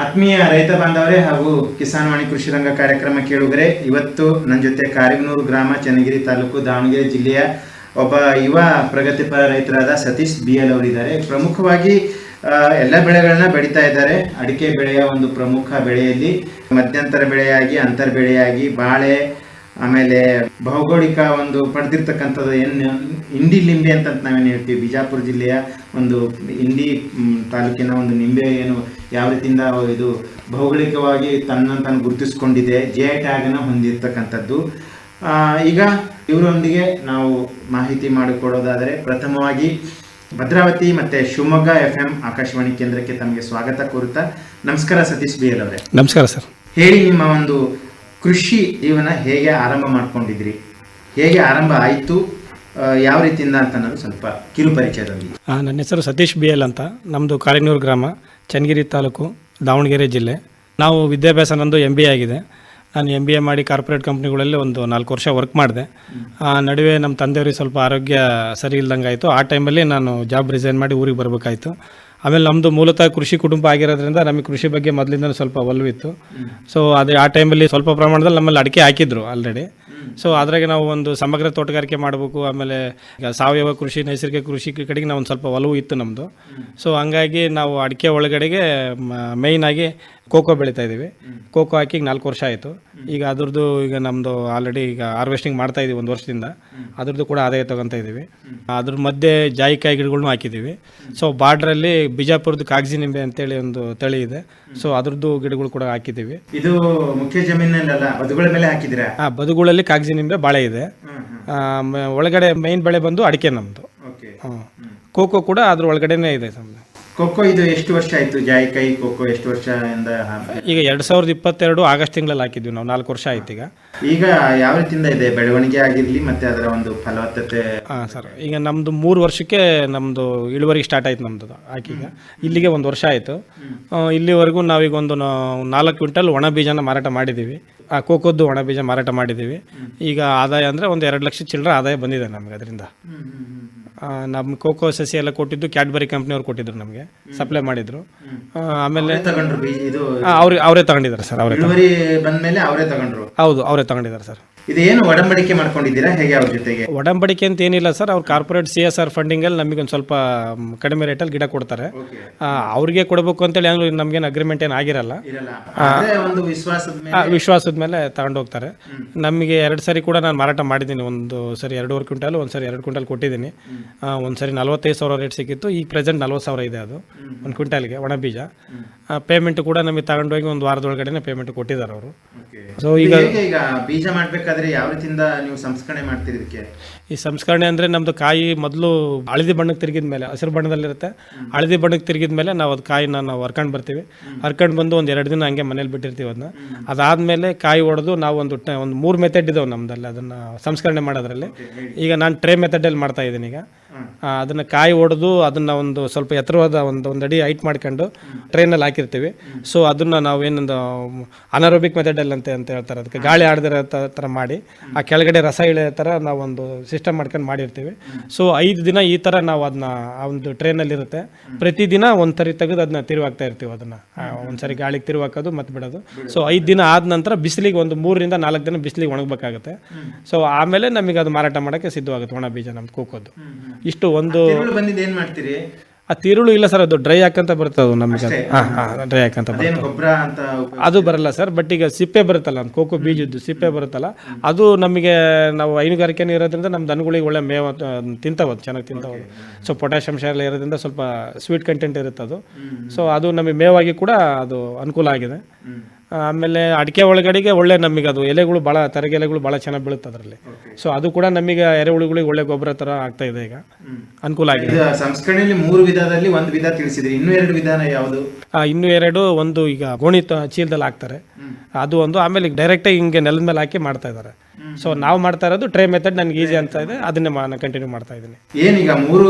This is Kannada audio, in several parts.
ಆತ್ಮೀಯ ರೈತ ಬಾಂಧವರೇ ಹಾಗೂ ಕಿಸಾನ್ ವಾಣಿ ಕೃಷಿ ರಂಗ ಕಾರ್ಯಕ್ರಮ ಕೇಳುಗರೆ, ಇವತ್ತು ನನ್ನ ಜೊತೆ ಕಾರಿಗನೂರು ಗ್ರಾಮ, ಚನ್ನಗಿರಿ ತಾಲೂಕು, ದಾವಣಗೆರೆ ಜಿಲ್ಲೆಯ ಒಬ್ಬ ಯುವ ಪ್ರಗತಿಪರ ರೈತರಾದ ಸತೀಶ್ BL ಅವರಿದ್ದಾರೆ. ಪ್ರಮುಖವಾಗಿ ಎಲ್ಲ ಬೆಳೆಗಳನ್ನ ಬೆಳೀತಾ ಇದ್ದಾರೆ. ಅಡಿಕೆ ಬೆಳೆಯ ಒಂದು ಪ್ರಮುಖ ಬೆಳೆಯಲ್ಲಿ ಮಧ್ಯಂತರ ಬೆಳೆಯಾಗಿ, ಅಂತರ್ ಬೆಳೆಯಾಗಿ ಬಾಳೆ, ಆಮೇಲೆ ಭೌಗೋಳಿಕ ಒಂದು ಪಡೆದಿರ್ತಕ್ಕಂಥದ್ದು ಇಂಡಿ ಲಿಂಬೆ ಅಂತ ನಾವೇನು ಹೇಳ್ತೀವಿ, ಬಿಜಾಪುರ ಜಿಲ್ಲೆಯ ಒಂದು ಇಂಡಿ ತಾಲೂಕಿನ ಒಂದು ನಿಂಬೆ ಏನು ಯಾವ ರೀತಿಯಿಂದ ಇದು ಭೌಗೋಳಿಕವಾಗಿ ತನ್ನ ಗುರುತಿಸ್ಕೊಂಡಿದೆ, GI ಟ್ಯಾಗನ್ನು ಹೊಂದಿರತಕ್ಕಂಥದ್ದು. ಈಗ ಇವರೊಂದಿಗೆ ನಾವು ಮಾಹಿತಿ ಮಾಡಿಕೊಡೋದಾದರೆ, ಪ್ರಥಮವಾಗಿ ಭದ್ರಾವತಿ ಮತ್ತು ಶಿವಮೊಗ್ಗ FM ಆಕಾಶವಾಣಿ ಕೇಂದ್ರಕ್ಕೆ ತಮಗೆ ಸ್ವಾಗತ ಕೋರುತ್ತಾ. ನಮಸ್ಕಾರ ಸತೀಶ್ BL ಅವರೇ. ನಮಸ್ಕಾರ ಸರ್. ಹೇಳಿ, ನಿಮ್ಮ ಒಂದು ಕೃಷಿ ಜೀವನ ಹೇಗೆ ಆರಂಭ ಮಾಡ್ಕೊಂಡಿದ್ರಿ, ಹೇಗೆ ಆರಂಭ ಆಯಿತು, ಯಾವ ರೀತಿಯಿಂದ ಅಂತ ಅನ್ನೋದು ಸ್ವಲ್ಪ ಕಿರು ಪರಿಚಯದೊಂದಿಗೆ. ನನ್ನ ಹೆಸರು ಸತೀಶ್ BL ಅಂತ. ನಮ್ಮದು ಕಾರಿಗನೂರು ಗ್ರಾಮ, ಚನ್ನಗಿರಿ ತಾಲೂಕು, ದಾವಣಗೆರೆ ಜಿಲ್ಲೆ. ನಾವು ವಿದ್ಯಾಭ್ಯಾಸ ನಂದು MBA ಆಗಿದೆ. ನಾನು MBA ಮಾಡಿ ಕಾರ್ಪೊರೇಟ್ ಕಂಪ್ನಿಗಳಲ್ಲಿ ಒಂದು 4 ವರ್ಷ ವರ್ಕ್ ಮಾಡಿದೆ. ನಡುವೆ ನಮ್ಮ ತಂದೆಯವ್ರಿಗೆ ಸ್ವಲ್ಪ ಆರೋಗ್ಯ ಸರಿ ಇಲ್ದಂಗೆ ಆಯಿತು. ಆ ಟೈಮಲ್ಲಿ ನಾನು ಜಾಬ್ ರಿಸೈನ್ ಮಾಡಿ ಊರಿಗೆ ಬರಬೇಕಾಯಿತು. ಆಮೇಲೆ ನಮ್ಮದು ಮೂಲತಃ ಕೃಷಿ ಕುಟುಂಬ ಆಗಿರೋದ್ರಿಂದ ನಮಗೆ ಕೃಷಿ ಬಗ್ಗೆ ಮೊದಲಿಂದ ಸ್ವಲ್ಪ ಒಲವಿತ್ತು. ಸೊ ಅದೇ ಆ ಟೈಮಲ್ಲಿ ಸ್ವಲ್ಪ ಪ್ರಮಾಣದಲ್ಲಿ ನಮ್ಮಲ್ಲಿ ಅಡಿಕೆ ಹಾಕಿದ್ರು ಆಲ್ರೆಡಿ. ಸೊ ಅದ್ರಾಗೆ ನಾವು ಒಂದು ಸಮಗ್ರ ತೋಟಗಾರಿಕೆ ಮಾಡಬೇಕು, ಆಮೇಲೆ ಈಗ ಸಾವಯವ ಕೃಷಿ, ನೈಸರ್ಗಿಕ ಕೃಷಿ ಕಡೆಗೆ ನಾವು ಒಂದು ಸ್ವಲ್ಪ ಒಲವು ಇತ್ತು ನಮ್ಮದು. ಸೊ ಹಂಗಾಗಿ ನಾವು ಅಡಿಕೆ ಒಳಗಡೆಗೆ ಮೇಯ್ನಾಗಿ ಕೋಕೋ ಬೆಳೀತಾ ಇದ್ದೀವಿ. ಕೋಕೋ ಹಾಕಿ 4 ವರ್ಷ ಆಯಿತು. ಈಗ ಅದ್ರದ್ದು ಈಗ ನಮ್ಮದು ಆಲ್ರೆಡಿ ಈಗ ಹಾರ್ವೆಸ್ಟಿಂಗ್ ಮಾಡ್ತಾ ಇದ್ದೀವಿ 1 ವರ್ಷದಿಂದ. ಅದ್ರದ್ದು ಕೂಡ ಆದಾಯ ತೊಗೊತಾ ಇದ್ದೀವಿ. ಅದ್ರ ಮಧ್ಯೆ ಜಾಯಿಕಾಯಿ ಗಿಡಗಳ್ನೂ ಹಾಕಿದ್ದೀವಿ. ಸೊ ಬಾರ್ಡ್ರಲ್ಲಿ ಬಿಜಾಪುರದ ಕಾಗಜಿ ನಿಂಬೆ ಅಂತೇಳಿ ಒಂದು ತಳಿ ಇದೆ. ಸೊ ಅದ್ರದ್ದು ಗಿಡಗಳು ಕೂಡ ಹಾಕಿದ್ದೀವಿ. ಇದು ಮುಖ್ಯ ಜಮೀನಲ್ಲ, ಬದುಗಳ ಮೇಲೆ ಹಾಕಿದ್ದೀರಾ? ಬದುಗಳಲ್ಲಿ ಕಾಗಜಿ ನಿಂಬೆ, ಬಾಳೆ ಇದೆ. ಒಳಗಡೆ ಮೈನ್ ಬೆಳೆ ಬಂದು ಅಡಿಕೆ ನಮ್ಮದು. ಕೋಕೋ ಕೂಡ ಅದ್ರ ಒಳಗಡೆನೇ ಇದೆ. ಕೊಕ್ಕೋ ಇದು ಎಷ್ಟು ವರ್ಷ ಆಯಿತು? ಜಾಯಿಕಾಯಿ ಕೊಕ್ಕೋ ಎಷ್ಟು ವರ್ಷದಿಂದ? ಈಗ 2022 ಆಗಸ್ಟ್ ತಿಂಗಳಲ್ಲಿ ಹಾಕಿದ್ವಿ ನಾವು. 4 ವರ್ಷ ಆಯ್ತು. ಈಗ ಯಾವ ರೀತಿಯಿಂದ ಇದೆ ಬೆಳವಣಿಗೆ ಆಗಿರಲಿ ಮತ್ತೆ ಅದರ ಒಂದು ಫಲವತ್ತತೆ? ಸರ್, ಈಗ ನಮ್ಮದು 3 ವರ್ಷಕ್ಕೆ ನಮ್ಮದು ಇಳುವರಿ ಸ್ಟಾರ್ಟ್ ಆಯ್ತು ನಮ್ಮದು ಹಾಕೀಗ. ಇಲ್ಲಿಗೆ 1 ವರ್ಷ ಆಯಿತು. ಇಲ್ಲಿವರೆಗೂ ನಾವೀಗ ಒಂದು 4 ಕ್ವಿಂಟಲ್ ಒಣ ಬೀಜನ ಮಾರಾಟ ಮಾಡಿದ್ದೀವಿ. ಕೋಕೋದ್ದು ಒಣ ಬೀಜ ಮಾರಾಟ ಮಾಡಿದ್ದೀವಿ. ಈಗ ಆದಾಯ ಅಂದರೆ ಒಂದು 2 ಲಕ್ಷ ಚಿಲ್ಲರೆ ಆದಾಯ ಬಂದಿದೆ ನಮಗೆ ಅದರಿಂದ. ನಮ್ಮ ಕೋಕೋ ಸಸಿ ಎಲ್ಲ ಕೊಟ್ಟಿದ್ದು ಕ್ಯಾಡ್ಬರಿ ಕಂಪ್ನಿಯವ್ರು ಕೊಟ್ಟಿದ್ರು, ನಮಗೆ ಸಪ್ಲೈ ಮಾಡಿದ್ರು. ಆಮೇಲೆ ಅವರೇ ತಗೊಂಡಿದ್ದಾರೆ ಸರ್. ಹೌದು, ಅವರೇ ತಗೊಂಡಿದ್ದಾರೆ ಸರ್. ಇದೇನು ಒಡಂಬಡಿಕೆ ಮಾಡ್ಕೊಂಡಿದ್ದೀರಾ ಹೇಗೆ ಅವ್ರ ಜೊತೆಗೆ? ಒಡಂಬಡಿಕೆ ಅಂತ ಏನಿಲ್ಲ ಸರ್. ಅವ್ರು ಕಾರ್ಪೊರೇಟ್ CSR ಫಂಡಿಂಗಲ್ಲಿ ನಮಗೆ ಒಂದು ಸ್ವಲ್ಪ ಕಡಿಮೆ ರೇಟಲ್ಲಿ ಗಿಡ ಕೊಡ್ತಾರೆ. ಅವ್ರಿಗೆ ಕೊಡಬೇಕು ಅಂತೇಳಿ ನಮಗೇನು ಅಗ್ರಿಮೆಂಟ್ ಏನು ಆಗಿರಲ್ಲ. ವಿಶ್ವಾಸದ ಮೇಲೆ ತಗೊಂಡು ಹೋಗ್ತಾರೆ. ನಮಗೆ 2 ಸರಿ ಕೂಡ ನಾನು ಮಾರಾಟ ಮಾಡಿದ್ದೀನಿ. ಒಂದು ಸರಿ 2.5 ಕ್ವಿಂಟಲ್, ಒಂದು ಸರಿ 2 ಕ್ವಿಂಟಲ್ ಕೊಟ್ಟಿದ್ದೀನಿ. ಒಂದು ಸರಿ 45,000 ರೇಟ್ ಸಿಕ್ಕಿತ್ತು. ಈಗ ಪ್ರೆಸೆಂಟ್ 40,000 ಇದೆ ಅದು 1 ಕ್ವಿಂಟಲ್ಗೆ ಒಣ ಬೀಜ. ಪೇಮೆಂಟ್ ಕೂಡ ನಮಗೆ ತಗೊಂಡೋಗಿ 1 ವಾರದೊಳಗಡೆ ಪೇಮೆಂಟ್ ಕೊಟ್ಟಿದ್ದಾರೆ ಅವರು. ಸೊ ಈಗ ಬೀಜ ಮಾಡಬೇಕಾದ್ರೆ ಯಾವ ರೀತಿಯಿಂದ ನೀವು ಸಂಸ್ಕರಣೆ ಮಾಡ್ತೀರಿ? ಇದಕ್ಕೆ ಈ ಸಂಸ್ಕರಣೆ ಅಂದರೆ ನಮ್ಮದು ಕಾಯಿ ಮೊದಲು ಹಳದಿ ಬಣ್ಣಕ್ಕೆ ತಿರುಗಿದ ಮೇಲೆ, ಹಸಿರು ಬಣ್ಣದಲ್ಲಿರುತ್ತೆ, ಹಳದಿ ಬಣ್ಣಕ್ಕೆ ತಿರುಗಿದ ಮೇಲೆ ನಾವು ಅದು ಕಾಯಿನ ನಾವು ಹರ್ಕೊಂಡು ಬರ್ತೀವಿ. ಹರ್ಕೊಂಡು ಬಂದು ಒಂದು 2 ದಿನ ಹಂಗೆ ಮನೇಲಿ ಬಿಟ್ಟಿರ್ತೀವಿ ಅದನ್ನ. ಅದಾದಮೇಲೆ ಕಾಯಿ ಹೊಡೆದು ನಾವು ಒಂದು 3 ಮೆಥಡ್ ಇದಾವೆ ನಮ್ಮದಲ್ಲಿ ಅದನ್ನು ಸಂಸ್ಕರಣೆ ಮಾಡೋದ್ರಲ್ಲಿ. ಈಗ ನಾನು ಟ್ರೇ ಮೆಥಡಲ್ಲಿ ಮಾಡ್ತಾ ಇದ್ದೀನಿ. ಈಗ ಅದನ್ನು ಕಾಯಿ ಹೊಡೆದು ಅದನ್ನು ಒಂದು ಸ್ವಲ್ಪ ಎತ್ತರವಾದ ಒಂದು ಅಡಿ ಹೈಟ್ ಮಾಡ್ಕೊಂಡು ಟ್ರೈನಲ್ಲಿ ಹಾಕಿರ್ತೀವಿ. ಸೊ ಅದನ್ನು ನಾವು ಏನೊಂದು ಅನಾರೋಬಿಕ್ ಮೆಥಡಲ್ಲಿ ಅಂತ ಹೇಳ್ತಾರೆ, ಅದಕ್ಕೆ ಗಾಳಿ ಆಡದಿರೋ ಥರ ಮಾಡಿ ಆ ಕೆಳಗಡೆ ರಸ ಇಳಿಯೋ ಥರ ನಾವು ಒಂದು ಸಿಸ್ಟಮ್ ಮಾಡ್ಕೊಂಡು ಮಾಡಿರ್ತೀವಿ. ಸೊ 5 ದಿನ ಈ ಥರ ನಾವು ಅದನ್ನ ಆ ಒಂದು ಟ್ರೈನಲ್ಲಿರುತ್ತೆ. ಪ್ರತಿದಿನ ಒಂದು ಸರಿ ತೆಗೆದು ಅದನ್ನ ತಿರುವಾಗ್ತಾ ಇರ್ತೀವಿ. ಅದನ್ನು ಒಂದ್ಸರಿ ಗಾಳಿಗೆ ತಿರುವಾಕೋದು ಮತ್ತೆ ಬಿಡೋದು. ಸೊ 5 ದಿನ ಆದ ನಂತರ ಬಿಸಿಲಿಗೆ ಒಂದು 3 ರಿಂದ 4 ದಿನ ಬಿಸಿಲಿಗೆ ಒಣಗಬೇಕಾಗುತ್ತೆ. ಸೊ ಆಮೇಲೆ ನಮಗೆ ಅದು ಮಾರಾಟ ಮಾಡೋಕ್ಕೆ ಸಿದ್ಧವಾಗುತ್ತೆ ಒಣ ಬೀಜ ನಮ್ದು ಕೋಕೋದು. ಇಷ್ಟು ಒಂದು ಏನ್ ಮಾಡ್ತೀರಿ? ಆ ತಿರುಳು ಇಲ್ಲ ಸರ್, ಅದು ಡ್ರೈ ಹಾಕಂತ ಬರುತ್ತೆ. ಅದು ನಮಗೆ ಡ್ರೈ ಹಾಕಂತ ಅದು ಬರಲ್ಲ ಸರ್. ಬಟ್ ಈಗ ಸಿಪ್ಪೆ ಬರುತ್ತಲ್ಲ, ಕೋಕೋ ಬೀಜದ್ದು ಸಿಪ್ಪೆ ಬರುತ್ತಲ್ಲ, ಅದು ನಮಗೆ ನಾವು ಹೈನುಗಾರಿಕೆನೇ ಇರೋದ್ರಿಂದ ನಮ್ಮ ದನಗಳಿಗೆ ಒಳ್ಳೆ ಮೇವು ತಿಂತಾವ, ಚೆನ್ನಾಗಿ ತಿಂತಾವ. ಸೊ ಪೊಟ್ಯಾಷಿಯಂ ಎಲ್ಲ ಇರೋದ್ರಿಂದ ಸ್ವಲ್ಪ ಸ್ವೀಟ್ ಕಂಟೆಂಟ್ ಇರುತ್ತೆ ಅದು. ಸೊ ಅದು ನಮಗೆ ಮೇವಾಗಿ ಕೂಡ ಅದು ಅನುಕೂಲ ಆಗಿದೆ. ಆಮೇಲೆ ಅಡಿಕೆ ಒಳಗಡೆಗೆ ಒಳ್ಳೆ ನಮಗೆ ಅದು ಎಲೆಗಳು ಭಾಳ ತರಗೆಲೆಗಳು ಭಾಳ ಚೆನ್ನಾಗಿ ಬೀಳುತ್ತೆ ಅದರಲ್ಲಿ. ಸೊ ಅದು ಕೂಡ ನಮಗೆ ಎರೆಹುಳುಗಳಿಗೆ ಒಳ್ಳೆ ಗೊಬ್ಬರ ಥರ ಆಗ್ತಾ ಇದೆ. ಈಗ ಅನುಕೂಲ ಆಗಿದೆ. ಸಂಸ್ಕರಣೆಯಲ್ಲಿ 3 ವಿಧದಲ್ಲಿ 1 ವಿಧ ತಿಳಿಸಿದ್ರಿ, ಇನ್ನೂ 2 ವಿಧಾನ ಯಾವುದು? ಇನ್ನೂ 2 ಒಂದು ಈಗ ಗೋಣಿ ಚೀಲದಲ್ಲಿ ಹಾಕ್ತಾರೆ, ಅದು ಒಂದು. ಆಮೇಲೆ ಡೈರೆಕ್ಟಾಗಿ ಹಿಂಗೆ ನೆಲದ ಮೇಲೆ ಹಾಕಿ ಮಾಡ್ತಾ ಇದ್ದಾರೆ. ಸೊ ನಾವು ಮಾಡ್ತಾ ಇರೋದು ಟ್ರೇ ಮೆಥಡ್, ನನಗೆ ಈಸಿ ಅಂತ ಇದೆ, ಅದನ್ನೇ ನಾನು ಕಂಟಿನ್ಯೂ ಮಾಡ್ತಾ ಇದ್ದೀನಿ. ಏನೀಗ 3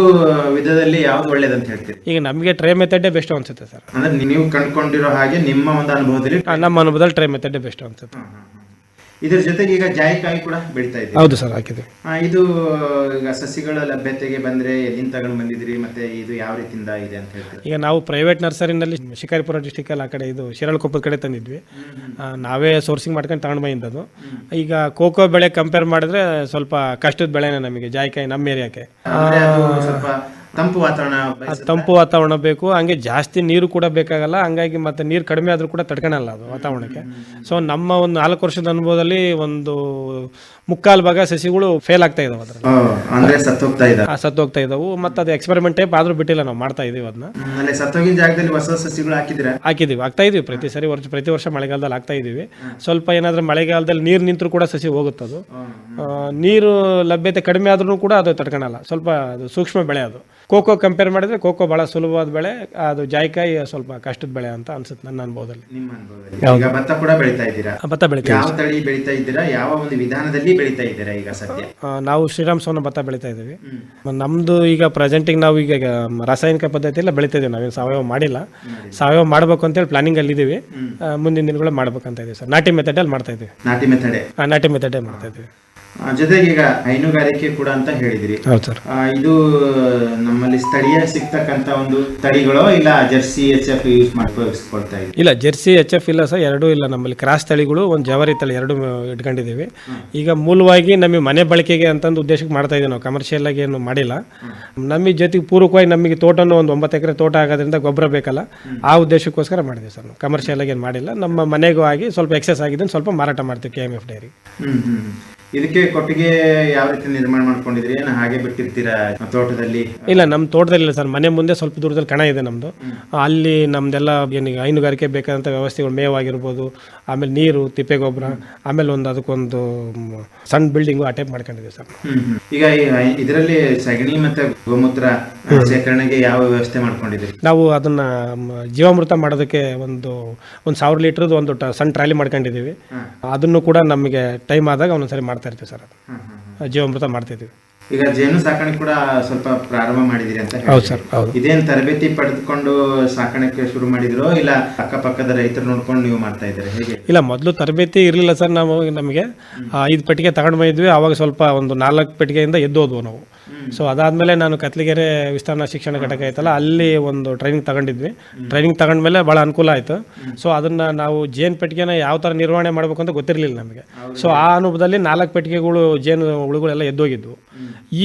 ವಿಧದಲ್ಲಿ ಯಾವ್ದು ಒಳ್ಳೇದಂತ ಹೇಳ್ತೀರಿ? ಈಗ ನಮಗೆ ಟ್ರೇ ಮೆಥಡೇ ಬೆಸ್ಟ್ ಅನ್ಸುತ್ತೆ ಸರ್. ಅಂದ್ರೆ ನೀವು ಕಂಡುಕೊಂಡಿರೋ ಹಾಗೆ ನಿಮ್ಮ ಒಂದು ಅನುಭವದಲ್ಲಿ? ನಮ್ಮ ಅನುಭವದಲ್ಲಿ ಟ್ರೇ ಮೆಥಡೇ ಬೆಸ್ಟ್ ಅನ್ಸುತ್ತೆ. ಇದ್ರ ಜೊತೆಗೆ ಈಗ ಜಾಯಿಕಾಯಿ ಕೂಡ ಬೆಳಿತಾ ಇದ್ದೀವಿ. ಹೌದು ಸರ್, ಹಾಕಿದ್ದೀವಿ. ಇದು ಈಗ ಸಸಿಗಳ ಲಭ್ಯತೆಗೆ ಬಂದ್ರೆ ಎಲ್ಲಿಂದ ತಗೊಂಡು ಬಂದಿದ್ರಿ, ಮತ್ತೆ ಇದು ಯಾವ ರೀತಿಯಿಂದ ಇದೆ ಅಂತ ಹೇಳ್ತೀರಿ? ಈಗ ನಾವು ಪ್ರೈವೇಟ್ ನರ್ಸರಿನಲ್ಲಿ ಶಿಕಾರಿಪುರ ಡಿಸ್ಟಿಕಲ್ಲಿ ಆ ಕಡೆ ಇದು ಶಿರಾಳಕೊಪ್ಪದ ಕಡೆ ತಂದಿದ್ವಿ. ನಾವೇ ಸೋರ್ಸಿಂಗ್ ಮಾಡ್ಕೊಂಡು ತಗೊಂಡು ಬಂದಿದ್ದು. ಈಗ ಕೋಕೋ ಬೆಳೆ ಕಂಪೇರ್ ಮಾಡಿದ್ರೆ ಸ್ವಲ್ಪ ಕಷ್ಟದ ಬೆಳೆನೇ ನಮಗೆ ಜಾಯಿಕಾಯಿ ನಮ್ಮ ಏರಿಯಾಕ್ಕೆ. ಅಂದ್ರೆ ಅದು ಸ್ವಲ್ಪ ತಂಪು ವಾತಾವರಣ ತಂಪು ವಾತಾವರಣ ಬೇಕು, ಹಂಗೆ ಜಾಸ್ತಿ ನೀರು ಕೂಡ ಬೇಕಾಗಲ್ಲ. ಹಂಗಾಗಿ ಮತ್ತೆ ನೀರು ಕಡಿಮೆ ಆದರೂ ಕೂಡ ತಡ್ಕೊಳಲ್ಲ ಅದು ವಾತಾವರಣಕ್ಕೆ. ಸೊ ನಮ್ಮ ಒಂದು 4 ವರ್ಷದ ಅನುಭವದಲ್ಲಿ ಒಂದು 3/4 ಭಾಗ ಸಸಿಗಳು ಫೇಲ್ ಆಗ್ತಾ ಇದಾವೆ. ಅದರಲ್ಲಿ ಅಂದ್ರೆ ಸತ್ತೋಗ್ತಾ ಸತ್ತೋಗ್ತಾ ಇದಾವು. ಮತ್ತೆ ಅದು ಎಕ್ಸ್ಪೆರಿಮೆಂಟ್ ಟೈಪ್ ಆದ್ರೂ ಬಿಟ್ಟಿಲ್ಲ, ನಾವು ಮಾಡ್ತಾ ಇದೀವಿ ಅದನ್ನ. ಸತ್ತೋಗಿನ ಜಾಗದಲ್ಲಿ ಹೊಸ ಸಸಿಗಳು ಹಾಕಿದೀವಿ, ಆಗ್ತಾ ಇದೀವಿ ಪ್ರತಿ ವರ್ಷ ಮಳೆಗಾಲದಲ್ಲಿ ಆಗ್ತಾ ಇದೀವಿ. ಸ್ವಲ್ಪ ಏನಾದ್ರೂ ಮಳೆಗಾಲದಲ್ಲಿ ನೀರು ನಿಂತರೂ ಕೂಡ ಸಸಿ ಹೋಗುತ್ತದು. ನೀರು ಲಭ್ಯತೆ ಕಡಿಮೆ ಆದ್ರೂ ಕೂಡ ಅದು ತಡ್ಕೊಳಲ್ಲ. ಸ್ವಲ್ಪ ಅದು ಸೂಕ್ಷ್ಮ ಬೆಳೆ. ಅದು ಕೋಕೋ ಕಂಪೇರ್ ಮಾಡಿದ್ರೆ ಕೋಕೋ ಬಹಳ ಸುಲಭವಾದ ಬೆಳೆ, ಅದು ಜಾಯಿಕಾಯಿ ಸ್ವಲ್ಪ ಕಷ್ಟದ ಬೆಳೆ ಅಂತ ಅನ್ಸುತ್ತೆ ನನ್ನ ಅನುಭವದಲ್ಲಿ. ಈಗ ಭತ್ತ ಕೂಡ ಬೆಳಿತಾ ಇದ್ದೀರಾ? ಭತ್ತ ಬೆಳಿತೀವಿ. ಯಾವ ತಳಿ ಬೆಳಿತಾ ಇದ್ದೀರಾ? ಯಾವ ಒಂದು ವಿಧಾನದಲ್ಲಿ ಬೆಳಿತಾ ಇದ್ದೀರಾ ಈಗ ಸದ್ಯ? ನಾವು ಶ್ರೀರಾಮ್ ಸೋನ ಭತ್ತ ಬೆಳಿತಾ ಇದ್ದೀವಿ. ನಮ್ದು ಈಗ ಪ್ರೆಸೆಂಟಿಗೆ ನಾವು ಈಗ ರಾಸಾಯನಿಕ ಪದ್ಧತಿಯಲ್ಲ ಬೆಳಿತಾ ಇದೀವಿ. ನಾವೇನು ಸಾವಯವ ಮಾಡಿಲ್ಲ. ಸಾವಯವ ಮಾಡ್ಬೇಕು ಅಂತೇಳಿ ಪ್ಲಾನಿಂಗ್ ಅಲ್ಲಿ ಇದೀವಿ. ಮುಂದಿನ ದಿನಗಳು ಮಾಡ್ಬೇಕಂತ ಇದೀವಿ ಸರ್. ನಾಟಿ ಮೆಥಡಲ್ಲಿ ಮಾಡ್ತಾ ಇದೀವಿ. ನಾಟಿ ಮೆಥಡೇ ಮಾಡ್ತಾ ಇದೀವಿ. ಜೊತೆಗೆ ಈಗ ಹೈನುಗಾರಿಕೆ ಕೂಡ ಅಂತ ಹೇಳಿದಿರಿ. ಹೌದು ಸರ್. ಇದು ನಮ್ಮಲ್ಲಿ ಸ್ಥಳೀಯ ಸಿಗ್ತಕ್ಕಂತ ಒಂದು ತಳಿಗಳೋ ಇಲ್ಲ ಜರ್ಸಿ HF ಯೂಸ್ ಮಾಡ್ಕೊಳ್ತಾ ಇದ್ದೀವಿ? ಇಲ್ಲ, ಜರ್ಸಿ HF ಇಲ್ಲ ಸರ್, ಎರಡೂ ಇಲ್ಲ. ನಮ್ಮಲ್ಲಿ ಕ್ರಾಸ್ ತಳಿಗಳು, ಒಂದು ಜವಾರಿ ತಳಿ ಎರಡು ಇಟ್ಕೊಂಡಿದ್ದೀವಿ. ಈಗ ಮೂಲವಾಗಿ ನಮಗೆ ಮನೆ ಬಳಕೆಗೆ ಅಂತಂದು ಉದ್ದೇಶಕ್ಕೆ ಮಾಡ್ತಾ ಇದ್ದೀವಿ. ನಾವು ಕಮರ್ಷಿಯಲ್ ಆಗಿ ಏನು ಮಾಡಿಲ್ಲ. ನಮಗೆ ಜೊತೆಗೆ ಪೂರ್ವಕವಾಗಿ ನಮಗೆ ತೋಟನೂ ಒಂದು 9 ಎಕರೆ ತೋಟ ಆಗೋದ್ರಿಂದ ಗೊಬ್ಬರ ಬೇಕಲ್ಲ, ಆ ಉದ್ದೇಶಕ್ಕೋಸ್ಕರ ಮಾಡಿದ್ದೀವಿ ಸರ್. ನಾವು ಕಮರ್ಷಿಯಲ್ ಆಗಿ ಏನು ಮಾಡಿಲ್ಲ. ನಮ್ಮ ಮನೆಗೂ ಆಗಿ ಸ್ವಲ್ಪ ಎಕ್ಸೆಸ್ ಆಗಿದೆ, ಸ್ವಲ್ಪ ಮಾರಾಟ ಮಾಡ್ತೀವಿ KMF ಡೈರಿ. ಇದಕ್ಕೆ ಕೊಟ್ಟಿಗೆ ಯಾವ ರೀತಿ ನಿರ್ಮಾಣ ಮಾಡ್ಕೊಂಡಿದ್ರಿ? ಏನು ಹಾಗೆ ಬಿಟ್ಟಿರ್ತೀರಾ ತೋಟದಲ್ಲಿ? ಇಲ್ಲ, ನಮ್ಮ ತೋಟದಲ್ಲಿ ಇಲ್ಲ ಸರ್. ಮನೆ ಮುಂದೆ ಸ್ವಲ್ಪ ದೂರದಲ್ಲಿ ಕಣ ಇದೆ ನಮ್ಮದು. ಅಲ್ಲಿ ನಮ್ದೆಲ್ಲ ಏನೀಗ ಹೈನುಗಾರಿಕೆ ಬೇಕಾದಂಥ ವ್ಯವಸ್ಥೆಗಳು, ಮೇವಾಗಿರ್ಬೋದು, ಆಮೇಲೆ ನೀರು, ತಿಪ್ಪೆ ಗೊಬ್ಬರ, ಆಮೇಲೆ ಅದಕ್ಕೊಂದು ಸಣ್ಣ ಬಿಲ್ಡಿಂಗು ಆ ಟೈಪ್ ಮಾಡ್ಕೊಂಡಿದ್ದೀವಿ ಸರ್. ಈಗ ಇದರಲ್ಲಿ ಸಗಣಿ ಮತ್ತೆ ಗೋಮೂತ್ರ ಶೇಖರಣೆಗೆ ಯಾವ ವ್ಯವಸ್ಥೆ ಮಾಡ್ಕೊಂಡಿದ್ದೀರಿ? ನಾವು ಅದನ್ನ ಜೀವಾಮೃತ ಮಾಡೋದಕ್ಕೆ ಒಂದು 1000 ಲೀಟರ್ದು ಒಂದು ಸಣ್ಣ ಟ್ರಾಲಿ ಮಾಡ್ಕೊಂಡಿದ್ದೀವಿ. ಅದನ್ನು ಕೂಡ ನಮಗೆ ಟೈಮ್ ಆದಾಗ ಒಂದೊಂದ್ಸರಿ ಮಾಡ್ತಾ ಇರ್ತೀವಿ ಸರ್. ಅದು ಜೀವಾಮೃತ ಮಾಡ್ತಿದ್ದೀವಿ. ಈಗ ಜೇನು ಸಾಕಾಣಿಕೆ ಕೂಡ ಸ್ವಲ್ಪ ಪ್ರಾರಂಭ ಮಾಡಿದಿರಿ ಅಂತ ಹೇಳಿ? ಹೌದು ಸರ್, ಹೌದು. ಇದೇನು ತರಬೇತಿ ಪಡೆದುಕೊಂಡು ಸಾಕಾಣಿಕೆ ಶುರು ಮಾಡಿದ್ರೋ ಇಲ್ಲ ಅಕ್ಕಪಕ್ಕದ ರೈತರು ನೋಡ್ಕೊಂಡು ನೀವು ಮಾಡ್ತಾ ಇದ್ದೀರಾ, ಹೇಗೆ? ಇಲ್ಲ, ಮೊದಲು ತರಬೇತಿ ಇರಲಿಲ್ಲ ಸರ್. ನಮಗೆ 5 ಪೆಟ್ಟಿಗೆ ತಗೊಂಡು ಬಂದಿದ್ವಿ. ಆವಾಗ ಸ್ವಲ್ಪ ಒಂದು 4 ಪೆಟ್ಟಿಗೆಯಿಂದ ಎದ್ದೋದ್ವು ನಾವು. ಸೊ ಅದಾದಮೇಲೆ ನಾನು ಕತ್ಲಿಗೆರೆ ವಿಸ್ತರಣಾ ಶಿಕ್ಷಣ ಘಟಕ ಐತಲ್ಲ, ಅಲ್ಲಿ ಒಂದು ಟ್ರೈನಿಂಗ್ ತಗೊಂಡಿದ್ವಿ. ಟ್ರೈನಿಂಗ್ ತಗೊಂಡ್ಮೇಲೆ ಭಾಳ ಅನುಕೂಲ ಆಯಿತು. ಸೊ ಅದನ್ನು ನಾವು ಜೇನು ಪೆಟ್ಟಿಗೆನ ಯಾವ ಥರ ನಿರ್ವಹಣೆ ಮಾಡಬೇಕು ಅಂತ ಗೊತ್ತಿರಲಿಲ್ಲ ನಮಗೆ. ಸೊ ಆ ಅನುಭವದಲ್ಲಿ 4 ಪೆಟ್ಟಿಗೆಗಳು ಜೇನು ಹುಳುಗಳೆಲ್ಲ ಎದ್ದೋಗಿದ್ವು.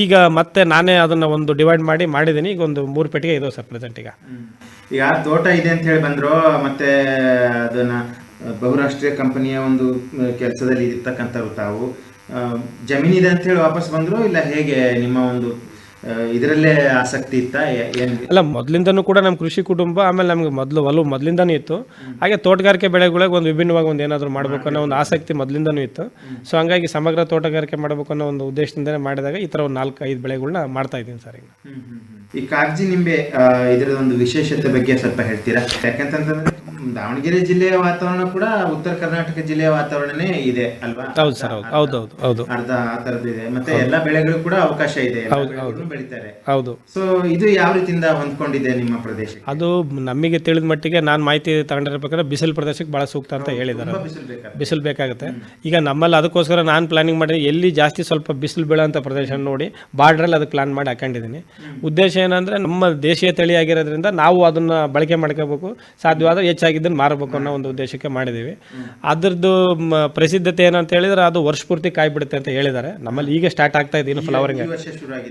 ಈಗ ಮತ್ತೆ ನಾನೇ ಅದನ್ನು ಒಂದು ಡಿವೈಡ್ ಮಾಡಿದ್ದೀನಿ. ಈಗ ಒಂದು 3 ಪೆಟ್ಟಿಗೆ ಇದಾವೆ ಸರ್ ಪ್ರೆಸೆಂಟ್. ಈಗ ತೋಟ ಇದೆ ಅಂತ ಹೇಳಿ ಬಂದ್ರು, ಮತ್ತೆ ಅದನ್ನ ಬಹುರಾಷ್ಟ್ರೀಯ ಕಂಪನಿಯ ಒಂದು ಕೆಲಸದಲ್ಲಿ ಇರ್ತಕ್ಕಂಥವ್ರು ತಾವು, ಜಮೀನಿದೆ ಅಂತ ಹೇಳಿ ವಾಪಸ್ ಬಂದ್ರು ಇಲ್ಲ ಹೇಗೆ? ನಿಮ್ಮ ಒಂದು ಇದರಲ್ಲೇ ಆಸಕ್ತಿ ಇತ್ತಾ? ಅಲ್ಲ, ಮೊದಲಿಂದನೂ ಕೂಡ ನಮ್ಮ ಕೃಷಿ ಕುಟುಂಬ, ಆಮೇಲೆ ನಮ್ಗೆ ಮೊದಲಿಂದನೂ ಇತ್ತು. ಹಾಗೆ ತೋಟಗಾರಿಕೆ ಬೆಳೆಗಳಿಗೆ ಒಂದು ವಿಭಿನ್ನವಾಗಿ ಒಂದು ಏನಾದರೂ ಮಾಡಬೇಕು ಅನ್ನೋ ಒಂದು ಆಸಕ್ತಿ ಮೊದಲಿಂದನೂ ಇತ್ತು. ಸೊ ಹಂಗಾಗಿ ಸಮಗ್ರ ತೋಟಗಾರಿಕೆ ಮಾಡಬೇಕು ಅನ್ನೋ ಒಂದು ಉದ್ದೇಶದಿಂದನೇ ಮಾಡಿದಾಗ ಈ ಥರ ಒಂದು 4-5 ಬೆಳೆಗಳನ್ನ ಮಾಡ್ತಾ ಇದ್ದೀನಿ ಸರ್. ಈ ಕಾಗಜಿ ನಿಂಬೆ ಇದರ ಒಂದು ವಿಶೇಷತೆ ಬಗ್ಗೆ ಸ್ವಲ್ಪ ಹೇಳ್ತೀರಾ? ಯಾಕಂತಂದ್ರೆ ದಾವಣಗೆರೆ ಜಿಲ್ಲೆಯ ವಾತಾವರಣ ಕೂಡ ಉತ್ತರ ಕರ್ನಾಟಕ ಜಿಲ್ಲೆಯ ವಾತಾವರಣನೇ ಇದೆ ಅಲ್ವಾ? ಹೌದು ಸರ್, ಹೌದು. ಅರ್ಧ ಆ ತರದ್ದು ಇದೆ. ಮತ್ತೆ ಎಲ್ಲ ಬೆಳೆಗಳು ಕೂಡ ಅವಕಾಶ ಇದೆ, ಬೆಳಿತಾರೆ. ಹೌದು. ಸೊ ಇದು ಯಾವ ರೀತಿಯಿಂದ ಹೊಂದ್ಕೊಂಡಿದೆ ನಿಮ್ಮ ಪ್ರದೇಶ? ಅದು ನಮಗೆ ತಿಳಿದ ಮಟ್ಟಿಗೆ ನಾನು ಮಾಹಿತಿ ತಗೊಂಡಿರೋ ಪ್ರಕಾರ ಬಿಸಿಲು ಪ್ರದೇಶಕ್ಕೆ ಬಹಳ ಸೂಕ್ತ ಅಂತ ಹೇಳಿದ್ದಾರೆ. ಬಿಸಿಲು ಬೇಕಾಗುತ್ತೆ. ಈಗ ನಮ್ಮಲ್ಲಿ ಅದಕ್ಕೋಸ್ಕರ ನಾನು ಪ್ಲಾನಿಂಗ್ ಮಾಡಿ ಎಲ್ಲಿ ಜಾಸ್ತಿ ಸ್ವಲ್ಪ ಬಿಸಿಲು ಬೀಳೋಂಥ ಪ್ರದೇಶ ನೋಡಿ ಬಾರ್ಡ್ರಲ್ಲಿ ಅದಕ್ಕೆ ಪ್ಲಾನ್ ಮಾಡಿ ಹಾಕೊಂಡಿದ್ದೀನಿ. ಉದ್ದೇಶ ಏನಂದ್ರೆ ನಮ್ಮ ದೇಶೀಯ ತಳಿ ಆಗಿರೋದ್ರಿಂದ ನಾವು ಅದನ್ನ ಬಳಕೆ ಮಾಡ್ಕೋಬೇಕು, ಸಾಧ್ಯವಾದ್ರೆ ಹೆಚ್ಚಾಗಿದ್ದನ್ನು ಮಾರಬೇಕು ಅನ್ನೋ ಒಂದು ಉದ್ದೇಶಕ್ಕೆ ಮಾಡಿದ್ದೀವಿ. ಅದ್ರದ್ದು ಪ್ರಸಿದ್ಧತೆ ಏನಂತ ಹೇಳಿದ್ರೆ ಅದು ವರ್ಷ ಪೂರ್ತಿ ಕಾಯಿ ಬಿಡುತ್ತೆ ಅಂತ ಹೇಳಿದ್ದಾರೆ. ನಮ್ಮಲ್ಲಿ ಈಗ ಸ್ಟಾರ್ಟ್ ಆಗ್ತಾ ಇದೆ, ಇನ್ನು ಫ್ಲವರಿಂಗ್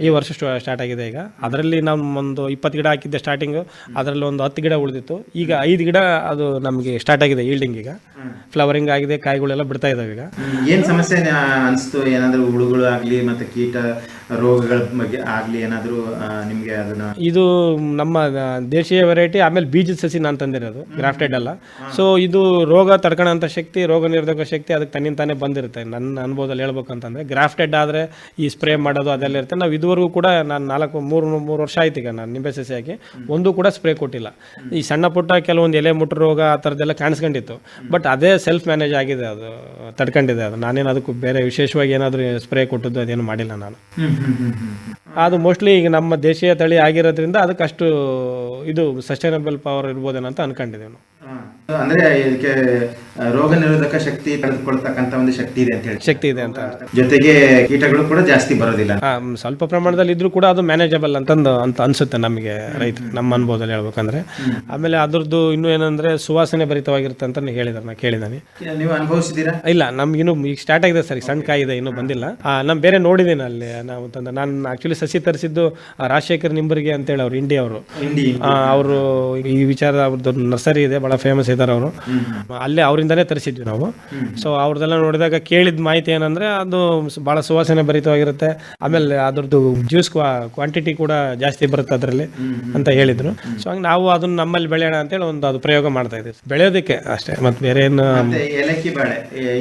ಈ ವರ್ಷ ಸ್ಟಾರ್ಟ್ ಆಗಿದೆ. ಈಗ ಅದರಲ್ಲಿ ನಾವು ಒಂದು 20 ಗಿಡ ಹಾಕಿದ್ದೆ ಸ್ಟಾರ್ಟಿಂಗು, ಅದರಲ್ಲಿ ಒಂದು 10 ಗಿಡ ಉಳಿದಿತ್ತು. ಈಗ 5 ಗಿಡ ಅದು ನಮಗೆ ಸ್ಟಾರ್ಟ್ ಆಗಿದೆ ಈಲ್ಡಿಂಗ್. ಈಗ ಫ್ಲವರಿಂಗ್ ಆಗಿದೆ, ಕಾಯಿಗಳೆಲ್ಲ ಬಿಡ್ತಾ ಇದಾವೆ. ಈಗ ಏನು ಸಮಸ್ಯೆ ಅನಿಸ್ತು? ಏನಾದರೂ ಹುಳುಗಳು ಆಗಲಿ ಮತ್ತೆ ಕೀಟ ರೋಗಗಳ ಬಗ್ಗೆ ಆಗಲಿ ಏನಾದರೂ ನಿಮಗೆ ಅದನ್ನ? ಇದು ನಮ್ಮ ದೇಶೀಯ ವೆರೈಟಿ, ಆಮೇಲೆ ಬೀಜದ ಸಸಿ ನಾನು ತಂದಿರೋದು, ಗ್ರಾಫ್ಟೆಡ್ ಅಲ್ಲ. ಸೊ ಇದು ರೋಗ ತಡ್ಕೊಳ್ಳೋಂಥ ಶಕ್ತಿ, ರೋಗ ನಿರೋಧಕ ಶಕ್ತಿ ಅದಕ್ಕೆ ತನ್ನಿಂತಾನೇ ಬಂದಿರುತ್ತೆ. ನನ್ನ ಅನುಭವದಲ್ಲಿ ಹೇಳ್ಬೇಕಂತಂದರೆ ಗ್ರಾಫ್ಟೆಡ್ ಆದರೆ ಈ ಸ್ಪ್ರೇ ಮಾಡೋದು ಅದೆಲ್ಲ ಇರುತ್ತೆ. ನಾವು ಇದುವರೆಗೂ ಕೂಡ ನಾನು 3 ವರ್ಷ ಆಯ್ತು ಈಗ ನಾನು ನಿಂಬೆ ಸಸಿ ಹಾಕಿ ಒಂದು ಕೂಡ ಸ್ಪ್ರೇ ಕೊಟ್ಟಿಲ್ಲ. ಈ ಸಣ್ಣ ಪುಟ್ಟ ಕೆಲವೊಂದು ಎಲೆ ಮುಟ್ಟು ರೋಗ ಆ ಥರದ್ದೆಲ್ಲ ಕಾಣಿಸ್ಕೊಂಡಿತ್ತು. ಬಟ್ ಅದೇ ಸೆಲ್ಫ್ ಮ್ಯಾನೇಜ್ ಆಗಿದೆ, ಅದು ತಡ್ಕೊಂಡಿದೆ. ಅದು ನಾನೇನು ಅದಕ್ಕೂ ಬೇರೆ ವಿಶೇಷವಾಗಿ ಏನಾದರೂ ಸ್ಪ್ರೇ ಕೊಟ್ಟದ್ದು ಅದೇನು ಮಾಡಿಲ್ಲ ನಾನು. ಅದು ಮೋಸ್ಟ್ಲಿ ಈಗ ನಮ್ಮ ದೇಶೀಯ ತಳಿ ಆಗಿರೋದ್ರಿಂದ ಅದಕ್ಕೆ ಅಷ್ಟು ಇದು ಸಸ್ಟೈನಬಲ್ ಪವರ್ ಇರ್ಬೋದೇನೋ ಅಂತ ಅನ್ಕೊಂಡಿದ್ದೇವೆ ನಾವು. ಅಂದ್ರೆ ಇದಕ್ಕೆ ರೋಗ ನಿರೋಧಕ ಶಕ್ತಿ ಕಳೆದುಕೊಳ್ತಕ್ಕಂತ ಒಂದು ಶಕ್ತಿ ಇದೆ ಅಂತ ಹೇಳಿ, ಶಕ್ತಿ ಇದೆ ಅಂತ. ಜೊತೆಗೆ ಕೀಟಗಳು ಕೂಡ ಜಾಸ್ತಿ ಬರೋದಿಲ್ಲ. ಸ್ವಲ್ಪ ಪ್ರಮಾಣದಲ್ಲಿ ಇದ್ರೂ ಕೂಡ ಅದು ಮ್ಯಾನೇಜಬಲ್ ಅಂತ ಅನ್ಸುತ್ತೆ ನಮಗೆ, ರೈತರು ನಮ್ಮ ಅನುಭವದಲ್ಲಿ ಹೇಳ್ಬೇಕಂದ್ರೆ. ಆಮೇಲೆ ಅದ್ರದ್ದು ಇನ್ನೂ ಏನಂದ್ರೆ ಸುವಾಸನೆ ಭರಿತವಾಗಿರುತ್ತೆ ಅಂತ ಹೇಳಿದಾರೆ, ನಾ ಕೇಳಿದಾನೆ. ನೀವು ಅನುಭವಿಸಿದ್ದೀರಾ? ಇಲ್ಲ, ನಮ್ಗಿನ್ನು ಈಗ ಸ್ಟಾರ್ಟ್ ಆಗಿದೆ ಸರ್, ಸಣ್ಣ ಕಾಯಿ ಇದೆ, ಇನ್ನೂ ಬಂದಿಲ್ಲ. ನಾನು ಬೇರೆ ನೋಡಿದ್ದೀನಿ ಅಲ್ಲಿ, ನಾನು ಆಕ್ಚುಲಿ ಸಸಿ ತರಿಸಿದ್ದು ರಾಜಶೇಖರ್ ನಿಂಬರ್ಗೆ ಅಂತೇಳಿ ಅವ್ರು ಇಂಡಿಯಾ ಅವರು ಈ ವಿಚಾರ, ಅವ್ರದ್ದು ನರ್ಸರಿ ಇದೆ, ಬಹಳ ಫೇಮಸ್ ಇದ್ದಾರೆ ಅವರು. ಅಲ್ಲೇ ಅವರಿಂದಾನೇ ತರಿಸಿದ್ವಿ ನಾವು. ಸೊ ಅವ್ರದ್ದೆಲ್ಲ ನೋಡಿದಾಗ ಕೇಳಿದ ಮಾಹಿತಿ ಏನಂದ್ರೆ ಅದು ಬಹಳ ಸುವಾಸನೆ ಭರಿತವಾಗಿರುತ್ತೆ, ಆಮೇಲೆ ಅದ್ರದ್ದು ಜ್ಯೂಸ್ ಕ್ವಾಂಟಿಟಿ ಕೂಡ ಜಾಸ್ತಿ ಬರುತ್ತೆ ಅದರಲ್ಲಿ ಅಂತ ಹೇಳಿದ್ರು. ಸೊ ಹಂಗೆ ನಾವು ಅದನ್ನ ನಮ್ಮಲ್ಲಿ ಬೆಳೆಯೋಣ ಅಂತೇಳಿ ಅದು ಪ್ರಯೋಗ ಮಾಡ್ತಾ ಇದ್ದೀವಿ, ಬೆಳೆಯೋದಕ್ಕೆ ಅಷ್ಟೇ, ಮತ್ತೆ ಬೇರೆ ಏನು. ಏಲಕ್ಕಿ ಬಾಳೆ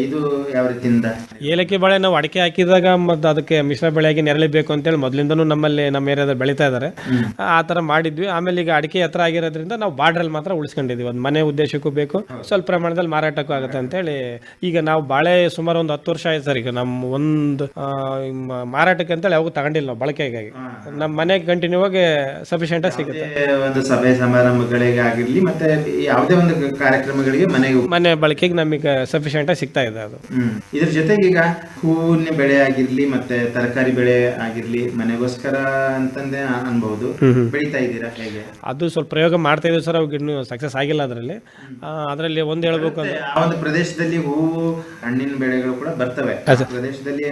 ಇದು ಯಾವ ರೀತಿಯಿಂದ? ಏಲಕ್ಕಿ ಬಾಳೆ ನಾವು ಅಡಿಕೆ ಹಾಕಿದಾಗ ಮತ್ತೆ ಅದಕ್ಕೆ ಮಿಶ್ರ ಬೆಳೆಯಾಗಿ ನೆರಳಬೇಕು ಅಂತೇಳಿ ಮೊದಲಿಂದನೂ ನಮ್ಮಲ್ಲಿ ನಮ್ಮ ಏರಿಯಾದಲ್ಲಿ ಬೆಳೀತಾ ಇದ್ದಾರೆ. ಆ ಥರ ಮಾಡಿದ್ವಿ. ಆಮೇಲೆ ಈಗ ಅಡಿಕೆ ಎತ್ತರ ಆಗಿರೋದ್ರಿಂದ ನಾವು ಬಾರ್ಡ್ರಲ್ಲಿ ಮಾತ್ರ ಉಳಿಸ್ಕೊಂಡಿದ್ವಿ, ಒಂದು ಮನೆ ಉದ್ದೇಶಕ್ಕೂ ಬೇಕು, ಸ್ವಲ್ಪ ಪ್ರಮಾಣದಲ್ಲಿ ಮಾರಾಟಕ್ಕೂ ಆಗುತ್ತೆ ಅಂತೇಳಿ. ಈಗ ನಾವು ಬಾಳೆ ಸುಮಾರು ಒಂದು 10 ವರ್ಷ ಆಯ್ತು ಸರ್. ಈಗ ನಮ್ಮ ಒಂದು ಮಾರಾಟಕ್ಕೆ ಅಂತೇಳಿ ಯಾವಾಗ ತಗೊಂಡಿಲ್ಲ ನಾವು, ಬಳಕೆಗಾಗಿ ನಮ್ಮ ಮನೆಗೆ ಕಂಟಿನ್ಯೂ ಆಗಿ ಸಫಿಷಿಯೆಂಟ್ ಆಗಿ ಸಿಗುತ್ತೆ. ಒಂದು ಸಭೆ ಸಮಾರಂಭಗಳಿಗೆ ಆಗಿರ್ಲಿ, ಮತ್ತೆ ಯಾವುದೇ ಒಂದು ಕಾರ್ಯಕ್ರಮಗಳಿಗೆ ಮನೆ ಬಳಕೆಗೆ ನಮಗೆ ಸಫಿಷಿಯೆಂಟ್ ಆಗಿ ಸಿಗ್ತಾ ಇದೆ ಅದು. ಇದ್ರ ಜೊತೆಗೆ ಈಗ ಹೂವಿನ ಬೆಳೆ ಆಗಿರ್ಲಿ, ಮತ್ತೆ ತರಕಾರಿ ಬೆಳೆ ಆಗಿರ್ಲಿ, ಮನೆಗೋಸ್ಕರ ಅಂತಂದೇ ಅನ್ಬಹುದು, ಬೆಳೀತಾ ಇದ್ದೀರಾ ಹೇಗೆ? ಅದು ಸ್ವಲ್ಪ ಪ್ರಯೋಗ ಮಾಡ್ತಾ ಇದೀವಿ ಸರ್, ಅವಾಗ ಇನ್ನೂ ಸಕ್ಸಸ್ ಆಗಿಲ್ಲ ಅದರಲ್ಲಿ ಒಂದು ಹೇಳ್ಬೇಕು ಅಂದ್ರೆ, ಆ ಒಂದು ಪ್ರದೇಶದಲ್ಲಿ ಹೂವು ಹಣ್ಣಿನ ಬೆಳೆಗಳು ಕೂಡ ಬರ್ತವೆ. ಪ್ರದೇಶದಲ್ಲಿ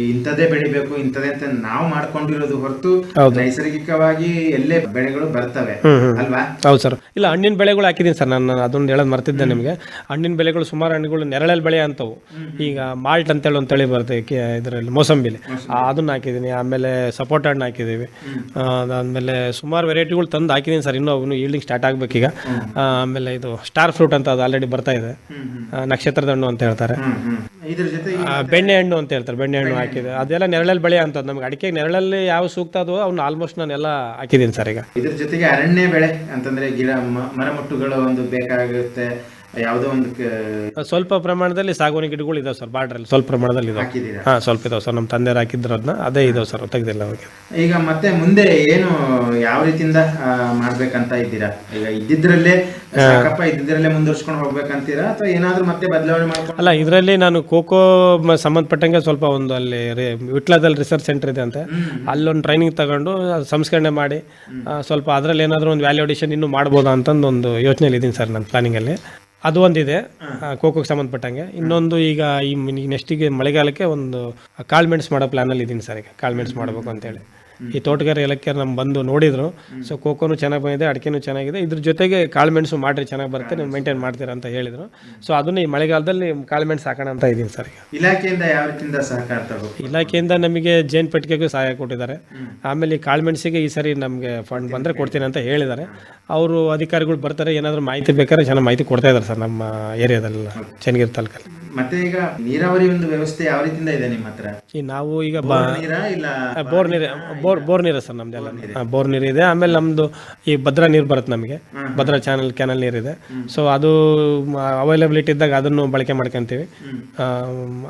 ಇಂಥದೇ ಬೆಳಿಬೇಕು ಇಂಥದೇ ಅಂತ ನಾವು ಮಾಡ್ಕೊಂಡಿರೋದು ಹೊರತು ನೈಸರ್ಗಿಕವಾಗಿ ಎಲ್ಲೇ ಬೆಳೆಗಳು ಬರ್ತವೆ ಅಲ್ವಾ? ಹೌದು ಸರ್. ಇಲ್ಲ, ಹಣ್ಣಿನ ಬೆಳೆಗಳು ಹಾಕಿದೀನಿ ಸರ್, ನಾನು ಅದೊಂದು ಹೇಳೋದು ಮರ್ತಿದ್ದೆ ನಿಮಗೆ. ಹಣ್ಣಿನ ಬೆಳೆಗಳು ಸುಮಾರು ಹಣ್ಣುಗಳು ನೆರಳಲ್ಲಿ ಬೆಳೆ ಅಂತವು. ಈಗ ಮಾಲ್ಟ್ ಅಂತೇಳಿ ಒಂದು ತಳಿ ಬರುತ್ತೆ ಇದರಲ್ಲಿ, ಮೋಸಂಬಿಲಿ, ಅದನ್ನ ಹಾಕಿದ್ದೀನಿ. ಆಮೇಲೆ ಸಪೋಟ ಹಣ್ಣು ಹಾಕಿದ್ದೀವಿ. ಅದಾದ್ಮೇಲೆ ಸುಮಾರು ವೆರೈಟಿಗಳು ತಂದು ಹಾಕಿದ್ದೀನಿ ಸರ್, ಇನ್ನೂ ಈಲ್ಡಿಂಗ್ ಸ್ಟಾರ್ಟ್ ಆಗ್ಬೇಕೀಗ. ಆಮೇಲೆ ಇದು ಸ್ಟಾರ್ ಫ್ರೂಟ್ ಅಂತ ಅದು ಆಲ್ರೆಡಿ ಬರ್ತಾ ಇದೆ, ನಕ್ಷತ್ರದ ಹಣ್ಣು ಅಂತ ಹೇಳ್ತಾರೆ. ಬೆಣ್ಣೆ ಹಣ್ಣು ಅಂತ ಹೇಳ್ತಾರೆ, ಬೆಣ್ಣೆ ಹಣ್ಣು ಹಾಕಿದೆ. ಅದೆಲ್ಲ ನೆರಳಲ್ಲಿ ಬೆಳೆ ಅಂತ. ನಮ್ಗೆ ಅಡಿಕೆ ನೆರಳಲ್ಲಿ ಯಾವ ಸೂಕ್ತ ಅದು ಅವ್ನು ಆಲ್ಮೋಸ್ಟ್ ನಾನೆಲ್ಲ ಹಾಕಿದ್ದೀನಿ ಸರ್. ಈಗ ಇದ್ರ ಜೊತೆಗೆ ಅರಣ್ಯ ಬೆಳೆ ಅಂತಂದ್ರೆ ಗಿಡ ಮರಮುಟ್ಟುಗಳು ಒಂದು ಬೇಕಾಗುತ್ತೆ, ಯಾವುದೋ ಒಂದು ಸ್ವಲ್ಪ ಪ್ರಮಾಣದಲ್ಲಿ ಸಾಗುವಾನಿ ಗಿಡಗಳು ಇದಾವೆ ಸರ್, ಬಾರ್ಡ್ರಲ್ಲಿ ಸ್ವಲ್ಪ ಪ್ರಮಾಣದಲ್ಲಿ ಇದಾವೆ. ಸ್ವಲ್ಪ ಇದಾವೆ ಸರ್, ನಮ್ಮ ತಂದೆಯರು ಹಾಕಿದ್ರು ಅದನ್ನ, ಅದೇ ಇದಾವೆ ಸರ್, ತೆಗ್ದಿಲ್ಲ ಅವಾಗ. ಈಗ ಮತ್ತೆ ಮುಂದೆ ಏನು ಯಾವ ರೀತಿಯಿಂದ ಮಾಡ್ಬೇಕಂತ ಇದ್ದೀರಾ? ಈಗ ಇದ್ದಿದ್ರಲ್ಲೇ ಇದ್ದಿದ್ರಲ್ಲೇ ಮುಂದುವರ್ಸ್ಕೊಂಡು ಹೋಗ್ಬೇಕಂತೀರಾ, ಅಥವಾ ಏನಾದ್ರು ಮತ್ತೆ ಬದಲಾವಣೆ ಮಾಡ್ಕೊಂಡು? ಅಲ್ಲ, ಇದರಲ್ಲಿ ನಾನು ಕೋಕೋ ಸಂಬಂಧಪಟ್ಟಂಗೆ ಸ್ವಲ್ಪ ಒಂದು ಅಲ್ಲಿ ವಿಟ್ಲದಲ್ಲಿ ರಿಸರ್ಚ್ ಸೆಂಟರ್ ಇದೆ ಅಂತೆ, ಅಲ್ಲೊಂದು ಟ್ರೈನಿಂಗ್ ತಗೊಂಡು ಸಂಸ್ಕರಣೆ ಮಾಡಿ ಸ್ವಲ್ಪ ಅದರಲ್ಲಿ ಏನಾದರೂ ಒಂದು ವ್ಯಾಲ್ಯೂ ಅಡಿಷನ್ ಇನ್ನೂ ಮಾಡ್ಬೋದಾ ಅಂತಂದು ಒಂದು ಯೋಚನೆಯಲ್ಲಿ ಇದ್ದೀನಿ ಸರ್ ನನ್ನ ಪ್ಲಾನಿಂಗಲ್ಲಿ. ಅದು ಒಂದಿದೆ ಕೋಕೋಗೆ ಸಂಬಂಧಪಟ್ಟಂಗೆ. ಇನ್ನೊಂದು ಈಗ ಈ ನೆಕ್ಸ್ಟಿಗೆ ಮಳೆಗಾಲಕ್ಕೆ ಒಂದು ಕಾಳುಮೆಣಸು ಮಾಡೋ ಪ್ಲಾನಲ್ಲಿ ಇದ್ದೀನಿ ಸರ್. ಈಗ ಕಾಳುಮೆಣಸು ಮಾಡಬೇಕು ಅಂತೇಳಿ ಈ ತೋಟಗಾರಿ ಇಲಾಖೆ ನಮ್ಮ ಬಂದು ನೋಡಿದ್ರು. ಸೊ ಕೋಕೋನು ಚೆನ್ನಾಗಿ ಬಂದಿದೆ, ಅಡಿಕೆನೂ ಚೆನ್ನಾಗಿದೆ, ಇದ್ರ ಜೊತೆಗೆ ಕಾಳುಮೆಣಸು ಮಾಡ್ರಿ ಚೆನ್ನಾಗಿ ಬರುತ್ತೆ, ನೀವು ಮೇಂಟೈನ್ ಮಾಡ್ತೀರಾ ಅಂತ ಹೇಳಿದ್ರು. ಸೊ ಅದನ್ನ ಈ ಮಳೆಗಾಲದಲ್ಲಿ ಕಾಳುಮೆಣಸು ಹಾಕೋಣ ಅಂತ ಇದ್ದೀನಿ ಸರ್. ಈಗ ಇಲಾಖೆಯಿಂದ ಯಾವ ರೀತಿಯಿಂದ ಸಹಕಾರ ತಗೋಬೇಕು? ಇಲಾಖೆಯಿಂದ ನಮಗೆ ಜೇನು ಪೆಟ್ಟಿಗೆಗೂ ಸಹಾಯ ಕೊಟ್ಟಿದ್ದಾರೆ. ಆಮೇಲೆ ಈ ಕಾಳುಮೆಣಸಿಗೆ ಈ ಸರಿ ನಮಗೆ ಫಂಡ್ ಬಂದರೆ ಕೊಡ್ತೀನಿ ಅಂತ ಹೇಳಿದ್ದಾರೆ. ಅವರು ಅಧಿಕಾರಿಗಳು ಬರ್ತಾರೆ, ಏನಾದರೂ ಮಾಹಿತಿ ಬೇಕಾದ್ರೆ ಚೆನ್ನಾಗಿ ಮಾಹಿತಿ ಕೊಡ್ತಾ ಇದ್ದಾರೆ ಸರ್ ನಮ್ಮ ಏರಿಯಾದಲ್ಲ, ಚನ್ನಗಿರಿ ತಾಲೂಕಲ್ಲಿ. ಮತ್ತೆ ಈಗ ನೀರಾವರಿ ಒಂದು ವ್ಯವಸ್ಥೆ ಯಾವ ರೀತಿಯಿಂದ ಇದೆ ನಿಮ್ಮ ಹತ್ರ? ನಾವು ಈಗ ಬೋರ್ ನೀರು ಸರ್ ನಮ್ದೆಲ್ಲ, ಬೋರ್ ನೀರು ಇದೆ. ಆಮೇಲೆ ನಮ್ದು ಈ ಭದ್ರಾ ನೀರು ಬರುತ್ತೆ ನಮಗೆ, ಭದ್ರಾ ಕ್ಯಾನಲ್ ನೀರಿದೆ. ಸೊ ಅದು ಅವೈಲಬಿಲಿಟಿ ಇದ್ದಾಗ ಅದನ್ನು ಬಳಕೆ ಮಾಡ್ಕೊಂತೀವಿ.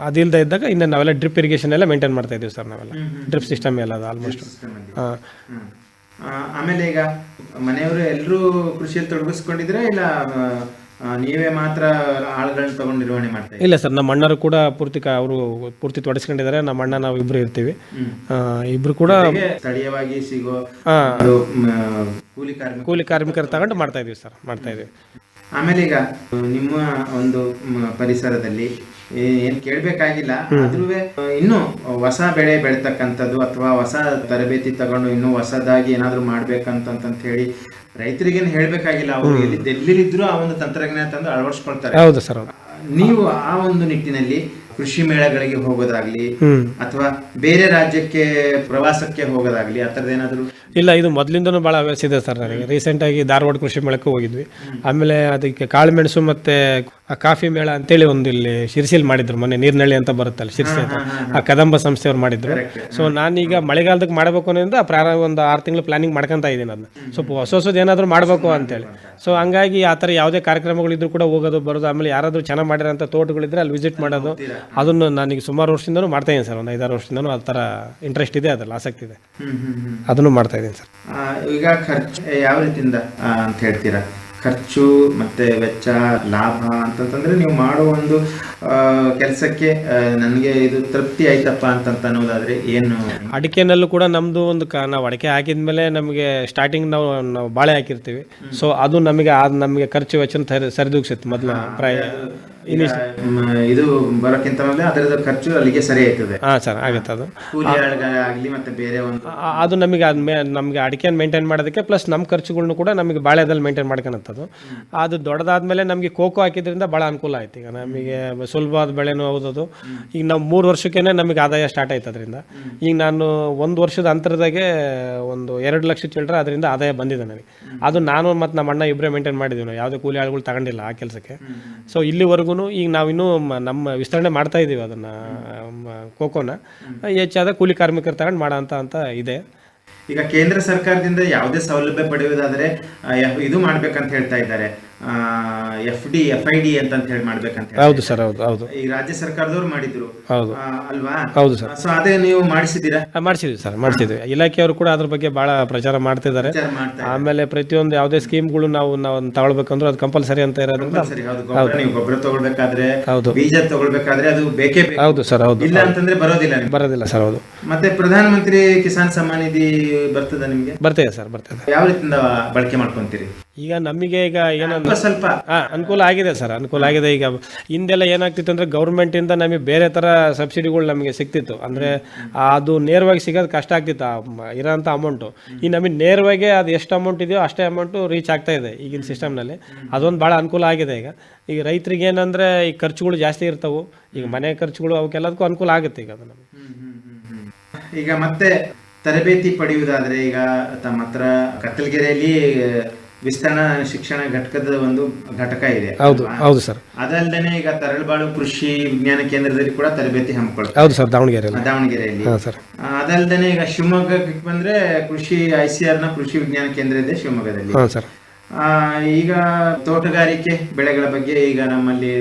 ಅದಿಲ್ಲದೆ ಇದ್ದಾಗ ಇನ್ನು ನಾವೆಲ್ಲ ಡ್ರಿಪ್ ಇರಿಗೇಷನ್ ಎಲ್ಲ ಮೇಂಟೈನ್ ಮಾಡ್ತಾ ಇದೀವಿ ಸರ್. ನಾವೆಲ್ಲ ಡ್ರಿಪ್ ಸಿಸ್ಟಮ್ ಎಲ್ಲ ಅದು ಆಲ್ಮೋಸ್ಟ್. ಆಮೇಲೆ ಈಗ ಮನೆಯವರು ಎಲ್ಲರೂ ಕೃಷಿಯಲ್ಲಿ ತೊಡಗಿಸ್ಕೊಂಡಿದ್ರೆ, ಇಲ್ಲ ನೀವೇ ಮಾತ್ರ ಆಳುಗಳನ್ನ ತಗೊಂಡು ನಿರ್ವಹಣೆ ಮಾಡ್ತಾ? ಇಲ್ಲ ಸರ್, ನಮ್ಮ ಅಣ್ಣರು ಕೂಡ ಅವರು ಪೂರ್ತಿ ತೊಡಗಿಸ್ಕೊಂಡಿದ್ದಾರೆ. ನಮ್ಮ ಅಣ್ಣ ನಾವು ಇಬ್ರು ಇರ್ತೀವಿ. ಇಬ್ರು ಕೂಡ ಸ್ಥಳೀಯವಾಗಿ ಸಿಗೋ ಕೂಲಿ ಕಾರ್ಮಿಕರು ತಗೊಂಡು ಮಾಡ್ತಾ ಇದೀವಿ ಸರ್, ಮಾಡ್ತಾ ಇದೀವಿ. ಆಮೇಲೆ ಈಗ ನಿಮ್ಮ ಒಂದು ಪರಿಸರದಲ್ಲಿ ಏನ್ ಕೇಳ್ಬೇಕಾಗಿಲ್ಲ, ಆದ್ರೂ ಇನ್ನು ಹೊಸ ಬೆಳೆ ಬೆಳಿತಕ್ಕಂಥದ್ದು ಅಥವಾ ಹೊಸ ತರಬೇತಿ ತಗೊಂಡು ಇನ್ನೂ ಹೊಸದಾಗಿ ಏನಾದ್ರು ಮಾಡ್ಬೇಕಂತ ಹೇಳಿ ರೈತರಿಗೇನು ಹೇಳ್ಬೇಕಾಗಿಲ್ಲ. ಅವ್ರು ಎಲ್ಲಿದ್ರು ಆ ಒಂದು ತಂತ್ರಜ್ಞಾನ ತಂದು ಅಳವಡಿಸ್ಕೊಳ್ತಾರೆ. ಹೌದು ಸರ್. ನೀವು ಆ ಒಂದು ನಿಟ್ಟಿನಲ್ಲಿ ಕೃಷಿ ಮೇಳಗಳಿಗೆ ಹೋಗೋದಾಗ್ಲಿ ಅಥವಾ ಬೇರೆ ರಾಜ್ಯಕ್ಕೆ ಪ್ರವಾಸಕ್ಕೆ ಹೋಗೋದಾಗ್ಲಿ ಆ ಥರದ್ದು ಏನಾದ್ರು? ಇಲ್ಲ, ಇದು ಮೊದಲಿಂದನೂ ಭಾಳ ಹವ್ಯಾಸ ಇದೆ ಸರ್ ನನಗೆ. ರೀಸೆಂಟ್ ಆಗಿ ಧಾರವಾಡ ಕೃಷಿ ಮೇಳಕ್ಕೆ ಹೋಗಿದ್ವಿ. ಆಮೇಲೆ ಅದಕ್ಕೆ ಕಾಳುಮೆಣಸು ಮತ್ತೆ ಕಾಫಿ ಮೇಳ ಅಂತೇಳಿ ಒಂದು ಇಲ್ಲಿ ಶಿರ್ಸಿಲ್ ಮಾಡಿದ್ರು, ಮೊನ್ನೆ ನೀರ್ನಳ್ಳಿ ಅಂತ ಬರುತ್ತಲ್ಲ ಶಿರ್ಸಿ ಅಂತ, ಆ ಕದಂಬ ಸಂಸ್ಥೆಯವ್ರು ಮಾಡಿದ್ರು. ಸೊ ನಾನೀಗ ಮಳೆಗಾಲದಕ್ಕೆ ಮಾಡಬೇಕು ಅನ್ನೋದ್ರಿಂದ ಪ್ರಾರಂಭ ಒಂದು 6 ತಿಂಗಳು ಪ್ಲಾನಿಂಗ್ ಮಾಡ್ಕೊಂತ ಇದ್ದೀನಿ ಅದನ್ನ, ಸ್ವಲ್ಪ ಹೊಸದು ಏನಾದರೂ ಮಾಡಬೇಕು ಅಂತೇಳಿ. ಸೊ ಹಂಗಾಗಿ ಆ ಥರ ಯಾವುದೇ ಕಾರ್ಯಕ್ರಮಗಳಿದ್ರು ಕೂಡ ಹೋಗೋದು ಬರೋದು. ಆಮೇಲೆ ಯಾರಾದರೂ ಚೆನ್ನಾಗಿ ಮಾಡಿರೋಂಥ ತೋಟಗಳಿದ್ರೆ ಅಲ್ಲಿ ವಿಸಿಟ್ ಮಾಡೋದು, ಅದನ್ನು ನಾನೀಗ ಸುಮಾರು ವರ್ಷದಿಂದನೂ ಮಾಡ್ತಾ ಇದ್ದೀನಿ ಸರ್. ಒಂದು 5-6 ವರ್ಷದಿಂದನೂ ಆ ಥರ ಇಂಟ್ರೆಸ್ಟ್ ಇದೆ, ಅದ್ರಲ್ಲಿ ಆಸಕ್ತಿ ಇದೆ, ಅದನ್ನು ಮಾಡ್ತಾ ಇದ್ದೀನಿ ಸರ್. ಈಗ ಖರ್ಚು ಯಾವ ರೀತಿಯಿಂದ ಅಂತ ಹೇಳ್ತೀರಾ? ಖರ್ಚು ಮತ್ತೆ ವೆಚ್ಚ ಲಾಭ ಅಂತಂತಂದ್ರೆ ನೀವು ಮಾಡೋ ಒಂದು ಕೆಲಸಕ್ಕೆ ನನಗೆ ಇದು ತೃಪ್ತಿ ಆಯ್ತಪ್ಪ ಅಂತ ಅನ್ನೋದಾದ್ರೆ ಏನು? ಅಡಿಕೆನಲ್ಲೂ ಕೂಡ ನಮ್ಮದು ಒಂದು ನಾವು ಅಡಿಕೆ ಹಾಕಿದ್ಮೇಲೆ ನಮಗೆ ಸ್ಟಾರ್ಟಿಂಗ್ ನಾವು ಬಾಳೆ ಹಾಕಿರ್ತೀವಿ. ಸೊ ಅದು ನಮಗೆ ಖರ್ಚು ವೆಚ್ಚ ಸರಿದೂಗಿಸುತ್ತೆ ಮೊದಲು ಪ್ರಾಯ ಇದು ಬರೋಕ್ಕಿಂತ ಮೊದಲೇ ಅದರದ ಖರ್ಚು ಅಲ್ಲಿಗೆ ಸರಿ ಆಯ್ತದೆ. ಹಾಂ ಸರ್, ಆಗುತ್ತೆ. ಅದು ಕೂಲಿ ಆಗಲಿ ಮತ್ತೆ ಬೇರೆ ಒಂದು ಅದು ನಮಗೆ ಅಡಿಕೆಯನ್ನು ಮೇಂಟೈನ್ ಮಾಡೋದಕ್ಕೆ ಪ್ಲಸ್ ನಮ್ಮ ಖರ್ಚುಗಳನ್ನು ಕೂಡ ನಮಗೆ ಬಾಳೆದಲ್ಲಿ ಮೇಂಟೈನ್ ಮಾಡ್ಕೊಳತ್ತದು. ಅದು ದೊಡ್ಡದಾದ್ಮೇಲೆ ನಮಗೆ ಕೋಕೋ ಹಾಕಿದ್ರಿಂದ ಭಾಳ ಅನುಕೂಲ ಆಯ್ತು. ಈಗ ನಮಗೆ ಸುಲಭವಾದ ಬೆಳೆನೂ ಹೌದದು. ಈಗ ನಾವು 3 ವರ್ಷಕ್ಕೇ ನಮಗೆ ಆದಾಯ ಸ್ಟಾರ್ಟ್ ಆಯ್ತು ಅದರಿಂದ. ಈಗ ನಾನು 1 ವರ್ಷದ ಅಂತರದಾಗೆ ಒಂದು 2 ಲಕ್ಷ ಚಿಲ್ಲರೆ ಅದರಿಂದ ಆದಾಯ ಬಂದಿದೆ ನನಗೆ. ಅದು ನಾನು ಮತ್ತು ನಮ್ಮ ಅಣ್ಣ ಇಬ್ಬರೇ ಮೇಂಟೈನ್ ಮಾಡಿದ್ದೀವಿ. ನಾವು ಯಾವುದೇ ಕೂಲಿ ಆಳುಗಳು ತಗೊಂಡಿಲ್ಲ ಆ ಕೆಲಸಕ್ಕೆ. ಸೊ ಇಲ್ಲಿವರೆಗೂ ಈಗ ನಾವಿನ್ನೂ ನಮ್ಮ ವಿಸ್ತರಣೆ ಮಾಡ್ತಾ ಇದ್ದೀವಿ ಅದನ್ನು, ಕೋಕೋನ ಹೆಚ್ಚಾದ ಕೂಲಿ ಕಾರ್ಮಿಕರು ತಗೊಂಡು ಮಾಡೋ ಅಂತ ಇದೆ. ಈಗ ಕೇಂದ್ರ ಸರ್ಕಾರದಿಂದ ಯಾವುದೇ ಸೌಲಭ್ಯ ಪಡೆಯುವುದಾದರೆ ಇದು ಮಾಡ್ಬೇಕಂತ ಹೇಳ್ತಾ ಇದ್ದಾರೆ, FD FID ಅಂತ ಹೇಳಿ ಮಾಡ್ಬೇಕಂತ. ಹೌದು ಸರ್, ಹೌದು. ಈ ರಾಜ್ಯ ಸರ್ಕಾರದವ್ರು ಮಾಡಿದ್ರು, ಹೌದು ಅಲ್ವಾ? ಹೌದು ಸರ್. ಸೊ ಅದೇ ನೀವು ಮಾಡಿಸಿದ್ದೀರಾ? ಮಾಡಿಸಿದ್ವಿ ಸರ್, ಮಾಡಿಸಿದ್ವಿ. ಇಲಾಖೆಯವರು ಕೂಡ ಅದ್ರ ಬಗ್ಗೆ ಬಹಳ ಪ್ರಚಾರ ಮಾಡ್ತಿದ್ದಾರೆ. ಆಮೇಲೆ ಪ್ರತಿಯೊಂದು ಯಾವುದೇ ಸ್ಕೀಮ್ಗಳು ನಾವು ತಗೊಳ್ಬೇಕಂದ್ರೆ ಅದು ಕಂಪಲ್ಸರಿ ಅಂತ ಇರೋದ್ರಿಂದ. ನೀವು ಗೊಬ್ಬರ ತಗೊಳ್ಬೇಕಾದ್ರೆ, ಹೌದು, ಬೀಜ ತಗೊಳ್ಬೇಕಾದ್ರೆ ಅದು ಬೇಕೇ ಬೇಕು. ಹೌದು ಸರ್, ಹೌದು. ಇಲ್ಲ ಅಂತಂದ್ರೆ ಬರೋದಿಲ್ಲ ಸರ್. ಹೌದು. ಮತ್ತೆ ಪ್ರಧಾನಮಂತ್ರಿ ಕಿಸಾನ್ ಸಮ್ಮಾನ್ ನಿಧಿ ಬರ್ತದ ನಿಮ್ಗೆ? ಬರ್ತಿದೆ ಸರ್, ಬರ್ತಿದೆ. ಯಾವ ರೀತಿಯಿಂದ ಬಳಕೆ ಮಾಡ್ಕೊಂತೀರಿ? ಈಗ ನಮಗೆ ಈಗ ಏನಂದ್ರೆ ಸ್ವಲ್ಪ ಅನುಕೂಲ ಆಗಿದೆ ಸರ್, ಅನುಕೂಲ ಆಗಿದೆ. ಈಗ ಹಿಂದೆಲ್ಲ ಏನಾಗ್ತಿತ್ತು ಅಂದ್ರೆ ಗೌರ್ಮೆಂಟ್ ಇಂದ ನಮಗೆ ಬೇರೆ ತರ ಸಬ್ಸಿಡಿಗಳು ನಮಗೆ ಸಿಗ್ತಿತ್ತು. ಅಂದ್ರೆ ಅದು ನೇರವಾಗಿ ಸಿಗೋದು ಕಷ್ಟ ಆಗ್ತಿತ್ತು ಇರೋಂಥ ಅಮೌಂಟು. ಈ ನಮಗೆ ನೇರವಾಗಿ ಅದು ಎಷ್ಟು ಅಮೌಂಟ್ ಇದೆಯೋ ಅಷ್ಟೇ ಅಮೌಂಟು ರೀಚ್ ಆಗ್ತಾ ಇದೆ ಈಗಿನ ಸಿಸ್ಟಮ್ನಲ್ಲಿ. ಅದೊಂದು ಭಾಳ ಅನುಕೂಲ ಆಗಿದೆ. ಈಗ ರೈತರಿಗೆ ಏನಂದ್ರೆ ಈ ಖರ್ಚುಗಳು ಜಾಸ್ತಿ ಇರ್ತಾವೆ. ಈಗ ಮನೆ ಖರ್ಚುಗಳು ಅವಕ್ಕೆಲ್ಲದಕ್ಕೂ ಅನುಕೂಲ ಆಗುತ್ತೆ ಈಗ ಅದು ನಮಗೆ. ಈಗ ಮತ್ತೆ ತರಬೇತಿ ಪಡೆಯುವುದಾದ್ರೆ, ಈಗ ತಮ್ಮ ಹತ್ರ ಕತ್ತಲಗೆರೆಯಲ್ಲಿ ವಿಸ್ತರಣಾ ಶಿಕ್ಷಣ ಘಟಕದ ಒಂದು ಘಟಕ ಇದೆ. ಹೌದು ಸರ್. ಅದಲ್ಲದೆ ಈಗ ತರಳಬಾಳು ಕೃಷಿ ವಿಜ್ಞಾನ ಕೇಂದ್ರದಲ್ಲಿ ಕೂಡ ತರಬೇತಿ ಹಮ್ಮಿಕೊಳ್ಳುತ್ತೆ. ಹೌದು ಸರ್, ದಾವಣಗೆರೆಯಲ್ಲಿ. ಅದಲ್ಲದೆ ಈಗ ಶಿವಮೊಗ್ಗಕ್ಕೆ ಬಂದ್ರೆ ಕೃಷಿ ICR ನ ಕೃಷಿ ವಿಜ್ಞಾನ ಕೇಂದ್ರ ಇದೆ ಶಿವಮೊಗ್ಗದಲ್ಲಿ. ಈಗ ತೋಟಗಾರಿಕೆ ಬೆಳೆಗಳ ಬಗ್ಗೆ ಈಗ ನಮ್ಮಲ್ಲಿ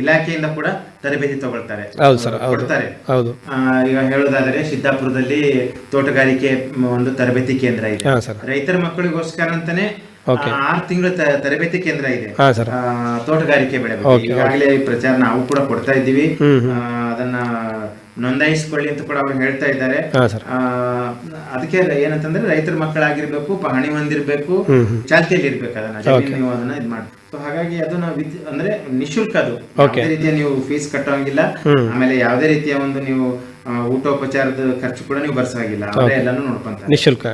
ಇಲಾಖೆಯಿಂದ ಕೂಡ ತರಬೇತಿ ತಗೊಳ್ತಾರೆ. ಈಗ ಹೇಳೋದಾದ್ರೆ ಸಿದ್ದಾಪುರದಲ್ಲಿ ತೋಟಗಾರಿಕೆ ಒಂದು ತರಬೇತಿ ಕೇಂದ್ರ ಇದೆ. ರೈತರ ಮಕ್ಕಳಿಗೋಸ್ಕರ ಅಂತಾನೆ 6 ತಿಂಗಳ ತರಬೇತಿ ಕೇಂದ್ರ ಇದೆ ತೋಟಗಾರಿಕೆ ಬೆಳೆ ಬಗ್ಗೆ. ಈಗಾಗಲೇ ಪ್ರಚಾರ ನಾವು ಕೂಡ ಕೊಡ್ತಾ ಇದ್ದೀವಿ. ಅದನ್ನ ನೋಂದಾಯಿಸಿಕೊಳ್ಳಿ ಅಂತ ಕೂಡ ಅವ್ರು ಹೇಳ್ತಾ ಇದ್ದಾರೆ. ಅದಕ್ಕೆ ಏನಂತಂದ್ರೆ ರೈತರ ಮಕ್ಕಳಾಗಿರ್ಬೇಕು, ಪಹಣಿ ಹೊಂದಿರ್ಬೇಕು, ಚಾಲ್ತಿಯಲ್ಲಿ ಇರ್ಬೇಕು. ನೀವು ಅದನ್ನ ಇದ್ ಮಾಡಿ. ಹಾಗಾಗಿ ಅದನ್ನ ಅಂದ್ರೆ ನಿಶುಲ್ಕ, ಅದು ಯಾವುದೇ ರೀತಿಯ ನೀವು ಫೀಸ್ ಕಟ್ಟೋಂಗಿಲ್ಲ. ಆಮೇಲೆ ಯಾವುದೇ ರೀತಿಯ ಒಂದು ನೀವು ಊಟೋಪಚಾರದ ಖರ್ಚು ಕೂಡ ನೀವು ಬರ್ಸಾಗಿಲ್ಲ. ಅವರೇ ಎಲ್ಲಾನು ನೋಡ್ಕೊಂತಾರೆ, ನಿಶುಲ್ಕ.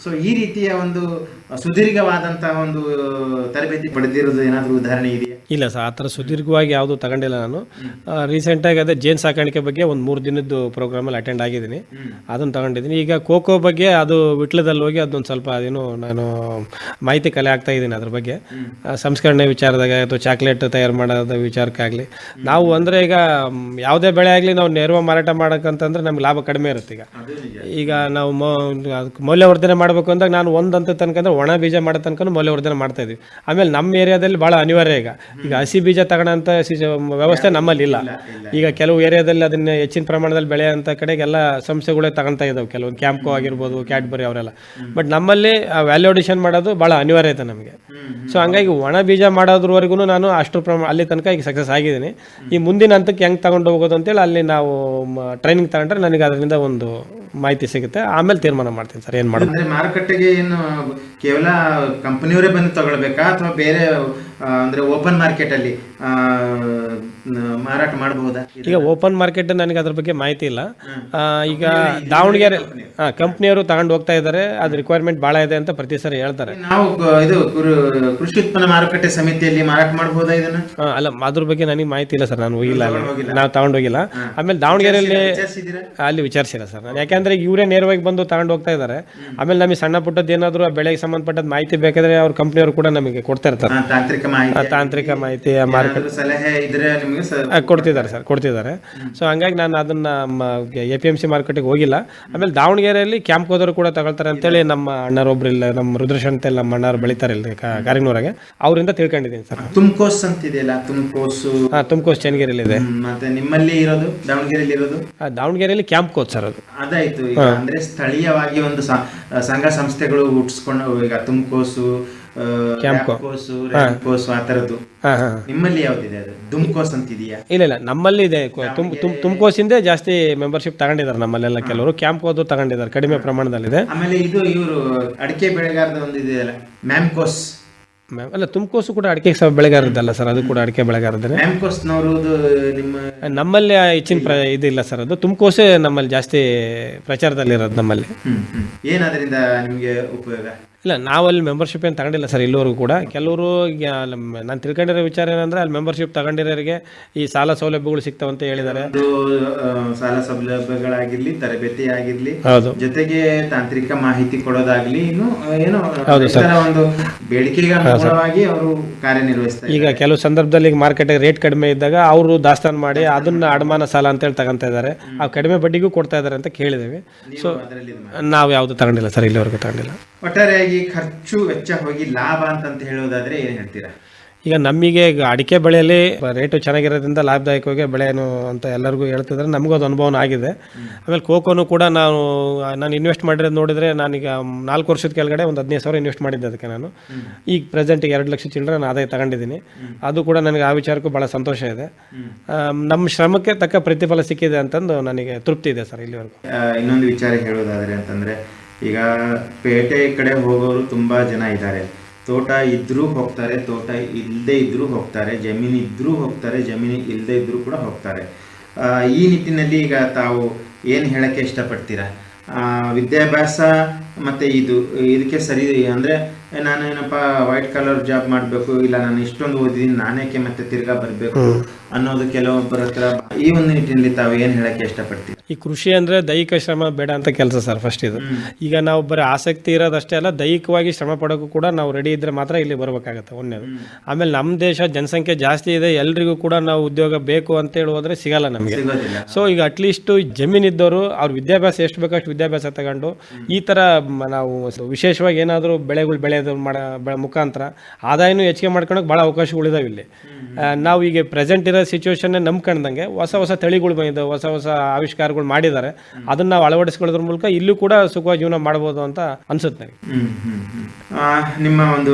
ಸೊ ಈ ರೀತಿಯ ಒಂದು ಸುದೀರ್ಘವಾದಂತಹ ಒಂದು ತರಬೇತಿ ಪಡೆದಿರೋದು ಏನಾದರೂ ಉದಾಹರಣೆ ಇದೆಯಾ? ಇಲ್ಲ ಸರ್, ಆ ಥರ ಸುದೀರ್ಘವಾಗಿ ಯಾವುದು ತಗೊಂಡಿಲ್ಲ ನಾನು. ರೀಸೆಂಟಾಗಿ ಅದೇ ಜೇನು ಸಾಕಾಣಿಕೆ ಬಗ್ಗೆ ಒಂದು 3 ದಿನದ್ದು ಪ್ರೋಗ್ರಾಮಲ್ಲಿ ಅಟೆಂಡ್ ಆಗಿದ್ದೀನಿ, ಅದನ್ನು ತಗೊಂಡಿದ್ದೀನಿ. ಈಗ ಖೋಖೋ ಬಗ್ಗೆ ಅದು ವಿಟ್ಲದಲ್ಲಿ ಹೋಗಿ ಅದೊಂದು ಸ್ವಲ್ಪ ಅದೇನು ನಾನು ಮಾಹಿತಿ ಕಲೆ ಆಗ್ತಾ ಇದ್ದೀನಿ ಅದ್ರ ಬಗ್ಗೆ. ಸಂಸ್ಕರಣೆ ವಿಚಾರದಾಗ ಅಥವಾ ಚಾಕ್ಲೇಟ್ ತಯಾರು ಮಾಡೋದ ವಿಚಾರಕ್ಕಾಗಲಿ, ನಾವು ಅಂದರೆ ಈಗ ಯಾವುದೇ ಬೆಳೆ ಆಗಲಿ ನಾವು ನೇರವಾಗಿ ಮಾರಾಟ ಮಾಡೋಕ್ಕಂತಂದ್ರೆ ನಮ್ಗೆ ಲಾಭ ಕಡಿಮೆ ಇರುತ್ತೆ. ಈಗ ನಾವು ಮೌಲ್ಯವರ್ಧನೆ ಮಾಡಬೇಕು ಅಂದಾಗ ನಾನು ಒಂದು ಅಂತ ತನಕ ಅಂದ್ರೆ ಒಣ ಬೀಜ ಮಾಡೋ ತನಕ ಮೌಲ್ಯವರ್ಧನೆ ಮಾಡ್ತಾ ಇದ್ವಿ. ಆಮೇಲೆ ನಮ್ಮ ಏರಿಯಾದಲ್ಲಿ ಭಾಳ ಅನಿವಾರ್ಯ. ಈಗ ಹಸಿ ಬೀಜ ತಗೊಳ್ಳೋಂಥ ವ್ಯವಸ್ಥೆ ನಮ್ಮಲ್ಲಿ ಇಲ್ಲ. ಈಗ ಕೆಲವು ಏರಿಯಾದಲ್ಲಿ ಅದನ್ನ ಹೆಚ್ಚಿನ ಪ್ರಮಾಣದಲ್ಲಿ ಬೆಳೆಯೋಂಥ ಕಡೆಗೆಲ್ಲ ಸಂಸ್ಥೆಗಳೇ ತಗೊಳ್ತಾ ಇದ್ದಾವೆ, ಕೆಲವೊಂದು ಕ್ಯಾಂಪ್ಕೋ ಆಗಿರ್ಬೋದು, ಕ್ಯಾಡ್ಬರಿ ಅವರೆಲ್ಲ. ಬಟ್ ನಮ್ಮಲ್ಲಿ ವ್ಯಾಲ್ಯೂ ಅಡಿಷನ್ ಮಾಡೋದು ಭಾಳ ಅನಿವಾರ್ಯ ಐತೆ ನಮಗೆ. ಸೊ ಹಂಗಾಗಿ ಒಣ ಬೀಜ ಮಾಡೋದ್ರವರೆಗೂ ನಾನು ಅಷ್ಟು ಅಲ್ಲಿ ತನಕ ಈಗ ಸಕ್ಸಸ್ ಆಗಿದ್ದೀನಿ. ಈ ಮುಂದಿನ ಹಂತಕ್ಕೆ ಹೆಂಗೆ ತಗೊಂಡು ಹೋಗೋದು ಅಂತೇಳಿ ಅಲ್ಲಿ ನಾವು ಟ್ರೈನಿಂಗ್ ತಗೊಂಡ್ರೆ ನನಗೆ ಅದರಿಂದ ಒಂದು ಮಾಹಿತಿ ಸಿಗುತ್ತೆ. ಆಮೇಲೆ ತೀರ್ಮಾನ ಮಾಡ್ತೀನಿ ಸರ್ ಏನು ಮಾಡೋದು. ಮಾರುಕಟ್ಟೆಗೆ ಏನು ಕೇವಲ ಕಂಪನಿಯವರೇ ಬಂದು ತಗೊಳ್ಬೇಕಾ ಅಥವಾ ಬೇರೆ ಅಂದ್ರೆ ಓಪನ್ ಮಾರ್ಕೆಟ್ ಅಲ್ಲಿ ಮಾರಾಟ ಮಾಡಬಹುದಾ? ಈಗ ಓಪನ್ ಮಾರ್ಕೆಟ್ ನನಗೆ ಅದ್ರ ಬಗ್ಗೆ ಮಾಹಿತಿ ಇಲ್ಲ. ಈಗ ದಾವಣಗೆರೆ ಕಂಪ್ನಿಯವರು ತಗೊಂಡು ಹೋಗ್ತಾ ಇದ್ದಾರೆ. ಅದು ರಿಕ್ವೈರ್ಮೆಂಟ್ ಭಾಳ ಇದೆ ಅಂತ ಪ್ರತಿ ಸರಿ ಹೇಳ್ತಾರೆ. ನಾವು ಇದು ಕೃಷಿ ಉತ್ಪನ್ನ ಮಾರುಕಟ್ಟೆ ಸಮಿತಿಯಲ್ಲಿ ಮಾರಾಟ ಮಾಡಬಹುದಾ ಇದನ್ನ? ಅಲ್ಲ, ಅದ್ರ ಬಗ್ಗೆ ನನಗೆ ಮಾಹಿತಿ ಇಲ್ಲ ಸರ್, ನಾನು ಹೋಗಿಲ್ಲ, ನಾವು ತಗೊಂಡು ಹೋಗಿಲ್ಲ. ಆಮೇಲೆ ದಾವಣಗೆರೆಯಲ್ಲಿ ಅಲ್ಲಿ ವಿಚಾರಿಸಿಲ್ಲ ಸರ್ ನಾನು, ಯಾಕೆಂದ್ರೆ ಇವರೇ ನೇರವಾಗಿ ಬಂದು ತಗೊಂಡು ಹೋಗ್ತಾ ಇದ್ದಾರೆ. ಆಮೇಲೆ ನಮಗೆ ಸಣ್ಣ ಪುಟ್ಟದ್ದು ಏನಾದರೂ ಬೆಳೆಗೆ ಸಂಬಂಧಪಟ್ಟದ ಮಾಹಿತಿ ಬೇಕಾದ್ರೆ ಅವ್ರ ಕಂಪ್ನಿಯವರು ಕೂಡ ನಮಗೆ ಕೊಡ್ತಾ ಇರ್ತಾರೆ. ತಾಂತ್ರಿಕ ಮಾಹಿತಿ ಮಾರುಕಟ್ಟೆ ಸಲಹೆ ಇದ್ರೆ ಕೊಡ್ತಿದ್ದಾರೆ. ಸೊ ಹಂಗಾಗಿ ನಾನು ಅದನ್ನ APMC ಮಾರ್ಕೆಟಿಗೆ ಹೋಗಿಲ್ಲ. ಆಮೇಲೆ ದಾವಣಗೆರೆಯಲ್ಲಿ ಕ್ಯಾಂಪ್ ಹೋದವರು ಕೂಡ ತಗೊಳ್ತಾರೆ ಅಂತೇಳಿ ನಮ್ಮ ಅಣ್ಣರೊಬ್ರು ಇಲ್ಲ, ನಮ್ಮ ರುದ್ರೇಶ್ ಅಂತೇಳಿ ನಮ್ಮ ಅಣ್ಣರು ಬೆಳಿತಾರೆ ಇಲ್ಲಿ ಕಾರಿನೂರಾಗೆ, ಅವರಿಂದ ತಿಳ್ಕೊಂಡಿದ್ದೀನಿ ಸರ್. ತುಮಕೋಸ್ ಅಂತಿದೆಯಲ್ಲ, ತುಮಕೋಸ್ ಚನ್ನಗಿರಿಯಲ್ಲಿ ಇದೆ. ಮತ್ತೆ ನಿಮ್ಮಲ್ಲಿ ಇರೋದು ದಾವಣಗೆರೆಯಲ್ಲಿ ಇರೋದು? ದಾವಣಗೆರೆಯಲ್ಲಿ ಕ್ಯಾಂಪ್ ಕೋಚ್ ಸರ್ ಅದು. ಅದಾಯ್ತು. ಅಂದ್ರೆ ಸ್ಥಳೀಯವಾಗಿ ಒಂದು ಸಂಘ ಸಂಸ್ಥೆಗಳು ಹುಟ್ಟಿಸ್ಕೊಂಡು ಈಗ ತುಮಕೋಸು ಕೋಸು ಆ ತರದ್ದು. ನಿಮ್ಮಲ್ಲಿ ಯಾವ್ದಿದೆ ಅದು? ದುಮ್ಕೋಸ್ ಅಂತಿದೆಯಾ? ಇಲ್ಲ ನಮ್ಮಲ್ಲಿ ಇದೆ. ತುಮಕೋಸಿಂದೇ ಜಾಸ್ತಿ ಮೆಂಬರ್ಶಿಪ್ ತಗೊಂಡಿದ್ದಾರೆ ನಮ್ಮಲ್ಲೆಲ್ಲ. ಕೆಲವರು ಕ್ಯಾಂಪ್ ಹೋದ್ರು ತಗೊಂಡಿದ್ದಾರೆ, ಕಡಿಮೆ ಪ್ರಮಾಣದಲ್ಲಿದೆ. ಆಮೇಲೆ ಇದು ಇವರು ಅಡಿಕೆ ಬೆಳೆಗಾರದ ಒಂದು ಇದೆಯಲ್ಲ, ಮ್ಯಾಮ್ಕೋಸ್. ಅಲ್ಲ, ತುಮಕೋಸು ಕೂಡ ಅಡಿಕೆ ಬೆಳೆಗಾರದ್ದಲ್ಲ ಸರ್, ಅದು ಕೂಡ ಅಡಿಕೆ ಬೆಳೆಗಾರದೇ. ನಮ್ಮಲ್ಲಿ ಹೆಚ್ಚಿನ ಇದಿಲ್ಲ ಸರ್, ಅದು ತುಮಕೋಸೆ ನಮ್ಮಲ್ಲಿ ಜಾಸ್ತಿ ಪ್ರಚಾರದಲ್ಲಿರೋದು ನಮ್ಮಲ್ಲಿ. ಏನದರಿಂದ ನಿಮಗೆ ಉಪಯೋಗ? ಇಲ್ಲ, ನಾವಲ್ಲಿ ಮೆಂಬರ್ಶಿಪ್ ಏನು ತಗೊಂಡಿಲ್ಲ ಸರ್ ಇಲ್ಲಿವರೆಗೂ ಕೂಡ. ಕೆಲವರು ನಾನು ತಿಳ್ಕೊಂಡಿರೋ ವಿಚಾರ ಏನಂದ್ರೆ, ಅಲ್ಲಿ ಮೆಂಬರ್ಶಿಪ್ ತಗೊಂಡಿರೋರಿಗೆ ಈ ಸಾಲ ಸೌಲಭ್ಯಗಳು ಸಿಗ್ತಾವಂತ ಹೇಳಿದ್ದಾರೆ. ಸಾಲ ಸೌಲಭ್ಯಗಳಾಗಿರ್ಲಿ, ತರಬೇತಿ ಆಗಿರ್ಲಿ, ಹೌದು, ಜೊತೆಗೆ ತಾಂತ್ರಿಕ ಮಾಹಿತಿ ಕೊಡೋದಾಗ್ಲಿ, ಇನ್ನು ಏನೋ ಒಂದು ಬೇಡಿಕೆಗೆ ಅನುಗುಣವಾಗಿ ಅವರು ಕಾರ್ಯನಿರ್ವಹಿಸ್ತಾರೆ. ಈಗ ಕೆಲವು ಸಂದರ್ಭದಲ್ಲಿ ಮಾರ್ಕೆಟ್ ರೇಟ್ ಕಡಿಮೆ ಇದ್ದಾಗ ಅವರು ದಾಸ್ತಾನು ಮಾಡಿ ಅದನ್ನ ಅಡಮಾನ ಸಾಲ ಅಂತೇಳಿ ತಗೊಂತ ಇದ್ದಾರೆ. ಆ ಕಡಿಮೆ ಬಡ್ಡಿಗೂ ಕೊಡ್ತಾ ಇದ್ದಾರೆ ಅಂತ ಕೇಳಿದ್ದೇವೆ. ಸೊ ನಾವು ಯಾವುದು ತಗೊಂಡಿಲ್ಲ ಸರ್, ಇಲ್ಲಿವರೆಗೂ ತಗೊಂಡಿಲ್ಲ. ಒಟ್ಟಾರೆಯಾಗಿ ಖರ್ಚು ವೆಚ್ಚ ಹೋಗಿ ಲಾಭ ಅಂತ ಹೇಳೋದಾದ್ರೆ ಏನ್ ಹೇಳ್ತೀರಾ? ಈಗ ನಮಗೆ ಅಡಿಕೆ ಬೆಳೆಯಲ್ಲಿ ರೇಟು ಚೆನ್ನಾಗಿರೋದ್ರಿಂದ ಲಾಭದಾಯಕವಾಗಿ ಬೆಳೆಯನ್ನು ಅಂತ ಎಲ್ಲರಿಗೂ ಹೇಳ್ತಿದ್ದಾರೆ. ನಮಗೂ ಅದು ಅನುಭವ ಆಗಿದೆ. ಆಮೇಲೆ ಕೋಕೋನು ಕೂಡ ನಾನು ಇನ್ವೆಸ್ಟ್ ಮಾಡಿರೋದು ನೋಡಿದರೆ, ನಾನೀಗ 4 ವರ್ಷದ ಕೆಳಗಡೆ ಒಂದು 15,000 ಇನ್ವೆಸ್ಟ್ ಮಾಡಿದ್ದೆ ಅದಕ್ಕೆ. ನಾನು ಈಗ ಪ್ರೆಸೆಂಟಿಗೆ 2 ಲಕ್ಷ ಚಿಲ್ಲರೆ ನಾನು ಆದಾಯ ತಗೊಂಡಿದ್ದೀನಿ. ಅದು ಕೂಡ ನನಗೆ ಆ ವಿಚಾರಕ್ಕೂ ಭಾಳ ಸಂತೋಷ ಇದೆ. ನಮ್ಮ ಶ್ರಮಕ್ಕೆ ತಕ್ಕ ಪ್ರತಿಫಲ ಸಿಕ್ಕಿದೆ ಅಂತಂದು ನನಗೆ ತೃಪ್ತಿ ಇದೆ ಸರ್ ಇಲ್ಲಿವರೆಗೂ. ಇನ್ನೊಂದು ವಿಚಾರ ಹೇಳೋದಾದ್ರೆ ಅಂತಂದರೆ, ಈಗ ಪೇಟೆ ಕಡೆ ಹೋಗೋರು ತುಂಬ ಜನ ಇದ್ದಾರೆ. ತೋಟ ಇದ್ರೂ ಹೋಗ್ತಾರೆ, ತೋಟ ಇಲ್ಲದೆ ಇದ್ರೂ ಹೋಗ್ತಾರೆ, ಜಮೀನು ಇದ್ರೂ ಹೋಗ್ತಾರೆ, ಜಮೀನು ಇಲ್ಲದೆ ಇದ್ರೂ ಕೂಡ ಹೋಗ್ತಾರೆ. ಈ ನಿಟ್ಟಿನಲ್ಲಿ ಈಗ ತಾವು ಏನು ಹೇಳೋಕ್ಕೆ ಇಷ್ಟಪಡ್ತೀರಾ? ವಿದ್ಯಾಭ್ಯಾಸ ಮತ್ತು ಇದಕ್ಕೆ ಸರಿ ಅಂದರೆ, ನಾನೇನಪ್ಪ ವೈಟ್ ಕಾಲರ್ ಜಾಬ್ ಮಾಡಬೇಕು, ಇಲ್ಲ ನಾನು ಇಷ್ಟೊಂದು ಓದಿದ್ದೀನಿ ನಾನೇಕೆ ಮತ್ತೆ ತಿರ್ಗಾ ಬರಬೇಕು ಅನ್ನೋದು ಕೆಲವೊಬ್ಬರ ಹತ್ರ. ಈ ಒಂದು ನಿಟ್ಟಿನಲ್ಲಿ ತಾವು ಏನು ಹೇಳಕ್ಕೆ ಇಷ್ಟಪಡ್ತೀವಿ? ಈ ಕೃಷಿ ಅಂದರೆ ದೈಹಿಕ ಶ್ರಮ ಬೇಡ ಅಂತ ಕೆಲಸ ಸರ್ ಫಸ್ಟ್ ಇದು. ಈಗ ನಾವು ಬರೀ ಆಸಕ್ತಿ ಇರೋದಷ್ಟೇ ಅಲ್ಲ, ದೈಹಿಕವಾಗಿ ಶ್ರಮ ಪಡೋಕ್ಕೂ ಕೂಡ ನಾವು ರೆಡಿ ಇದ್ದರೆ ಮಾತ್ರ ಇಲ್ಲಿ ಬರಬೇಕಾಗತ್ತೆ ಒಂದೇದು. ಆಮೇಲೆ ನಮ್ಮ ದೇಶ ಜನಸಂಖ್ಯೆ ಜಾಸ್ತಿ ಇದೆ, ಎಲ್ರಿಗೂ ಕೂಡ ನಾವು ಉದ್ಯೋಗ ಬೇಕು ಅಂತೇಳಿ ಹೋದರೆ ಸಿಗಲ್ಲ ನಮಗೆ. ಸೊ ಈಗ ಅಟ್ಲೀಸ್ಟು ಜಮೀನಿದ್ದವರು ಅವ್ರ ವಿದ್ಯಾಭ್ಯಾಸ ಎಷ್ಟು ಬೇಕಷ್ಟು ವಿದ್ಯಾಭ್ಯಾಸ ತಗೊಂಡು ಈ ಥರ ನಾವು ವಿಶೇಷವಾಗಿ ಏನಾದರೂ ಬೆಳೆಗಳು ಬೆಳೆಯೋದು ಮುಖಾಂತರ ಆದಾಯನೂ ಹೆಚ್ಚಿಗೆ ಮಾಡ್ಕೊಳಕ್ಕೆ ಭಾಳ ಅವಕಾಶಗಳಿದಾವೆ ಇಲ್ಲಿ. ನಾವು ಈಗ ಪ್ರೆಸೆಂಟ್ ಇರೋ ಸಿಚುವೇಶನ್ನೇ ನಂಬ್ಕೊಂಡಂಗೆ ಹೊಸ ತಳಿಗಳು ಬಂದಿದ್ದಾವೆ, ಹೊಸ ಆವಿಷ್ಕಾರಗಳು ಮಾಡಿದ್ದಾರೆ. ಅದನ್ನು ನಾವು ಅಳವಡಿಸ್ಕೊಳ್ಳೋದ್ರ ಮೂಲಕ ಇಲ್ಲೂ ಕೂಡ ಸುಖವಾಗಿ ಜೀವನ ಮಾಡ್ಬೋದು ಅಂತ ಅನ್ಸುತ್ತೆ ನನಗೆ. ನಿಮ್ಮ ಒಂದು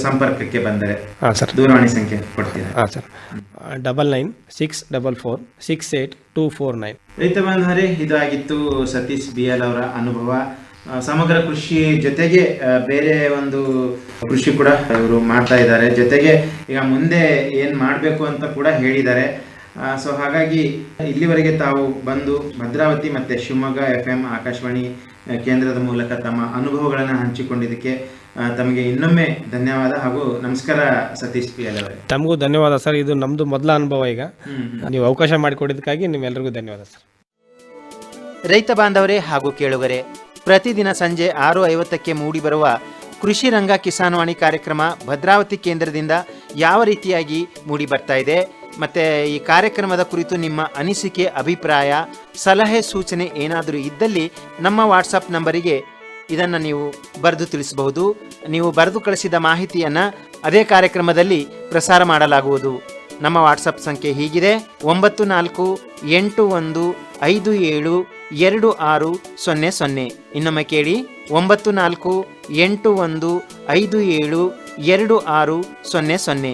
ಸಂಪರ್ಕಕ್ಕೆ ಬಂದರೆ ಸರ್ ದೂರವಾಣಿ ಸಂಖ್ಯೆ ಕೊಡ್ತೀರಾ? ಸರ್ 9964468249. ರೈತ ಬಾಂಧವರೇ, ಇದಾಗಿತ್ತು ಸತೀಶ್ BL ಅವರ ಅನುಭವ. ಸಮಗ್ರ ಕೃಷಿ ಜೊತೆಗೆ ಬೇರೆ ಒಂದು ಕೃಷಿ ಕೂಡ ಇವರು ಮಾಡ್ತಾ ಇದ್ದಾರೆ. ಜೊತೆಗೆ ಈಗ ಮುಂದೆ ಏನು ಮಾಡಬೇಕು ಅಂತ ಕೂಡ ಹೇಳಿದ್ದಾರೆ. ಸೊ ಹಾಗಾಗಿ ಇಲ್ಲಿವರೆಗೆ ತಾವು ಬಂದು ಭದ್ರಾವತಿ ಮತ್ತು ಶಿವಮೊಗ್ಗ FM ಆಕಾಶವಾಣಿ ಕೇಂದ್ರದ ಮೂಲಕ ತಮ್ಮ ಅನುಭವಗಳನ್ನು ಹಂಚಿಕೊಂಡಿದ್ದಕ್ಕೆ ತಮಗೆ ಇನ್ನೊಮ್ಮೆ ಧನ್ಯವಾದ ಹಾಗೂ ನಮಸ್ಕಾರ ಸತೀಶ್ BL ಅವರೇ. ತಮಗೂ ಧನ್ಯವಾದ ಸರ್. ಇದು ನಮ್ಮದು ಮೊದಲ ಅನುಭವ. ಈಗ ನೀವು ಅವಕಾಶ ಮಾಡಿಕೊಟ್ಟಿದ್ದಕ್ಕಾಗಿ ನಿಮ್ಮೆಲ್ಲರಿಗೂ ಧನ್ಯವಾದ ಸರ್. ರೈತ ಬಾಂಧವರೇ ಹಾಗೂ ಕೇಳುಗರೆ, ಪ್ರತಿದಿನ ಸಂಜೆ 6:50ಕ್ಕೆ ಮೂಡಿಬರುವ ಕೃಷಿ ರಂಗ ಕಿಸಾನ್ವಾಣಿ ಕಾರ್ಯಕ್ರಮ ಭದ್ರಾವತಿ ಕೇಂದ್ರದಿಂದ ಯಾವ ರೀತಿಯಾಗಿ ಮೂಡಿ ಬರ್ತಾ ಇದೆ, ಮತ್ತು ಈ ಕಾರ್ಯಕ್ರಮದ ಕುರಿತು ನಿಮ್ಮ ಅನಿಸಿಕೆ, ಅಭಿಪ್ರಾಯ, ಸಲಹೆ, ಸೂಚನೆ ಏನಾದರೂ ಇದ್ದಲ್ಲಿ ನಮ್ಮ ವಾಟ್ಸಪ್ ನಂಬರಿಗೆ ಇದನ್ನು ನೀವು ಬರೆದು ತಿಳಿಸಬಹುದು. ನೀವು ಬರೆದು ಕಳಿಸಿದ ಮಾಹಿತಿಯನ್ನು ಅದೇ ಕಾರ್ಯಕ್ರಮದಲ್ಲಿ ಪ್ರಸಾರ ಮಾಡಲಾಗುವುದು. ನಮ್ಮ ವಾಟ್ಸಪ್ ಸಂಖ್ಯೆ ಹೀಗಿದೆ: 9481572600. ಇನ್ನೊಮ್ಮೆ ಕೇಳಿ: 9481572600.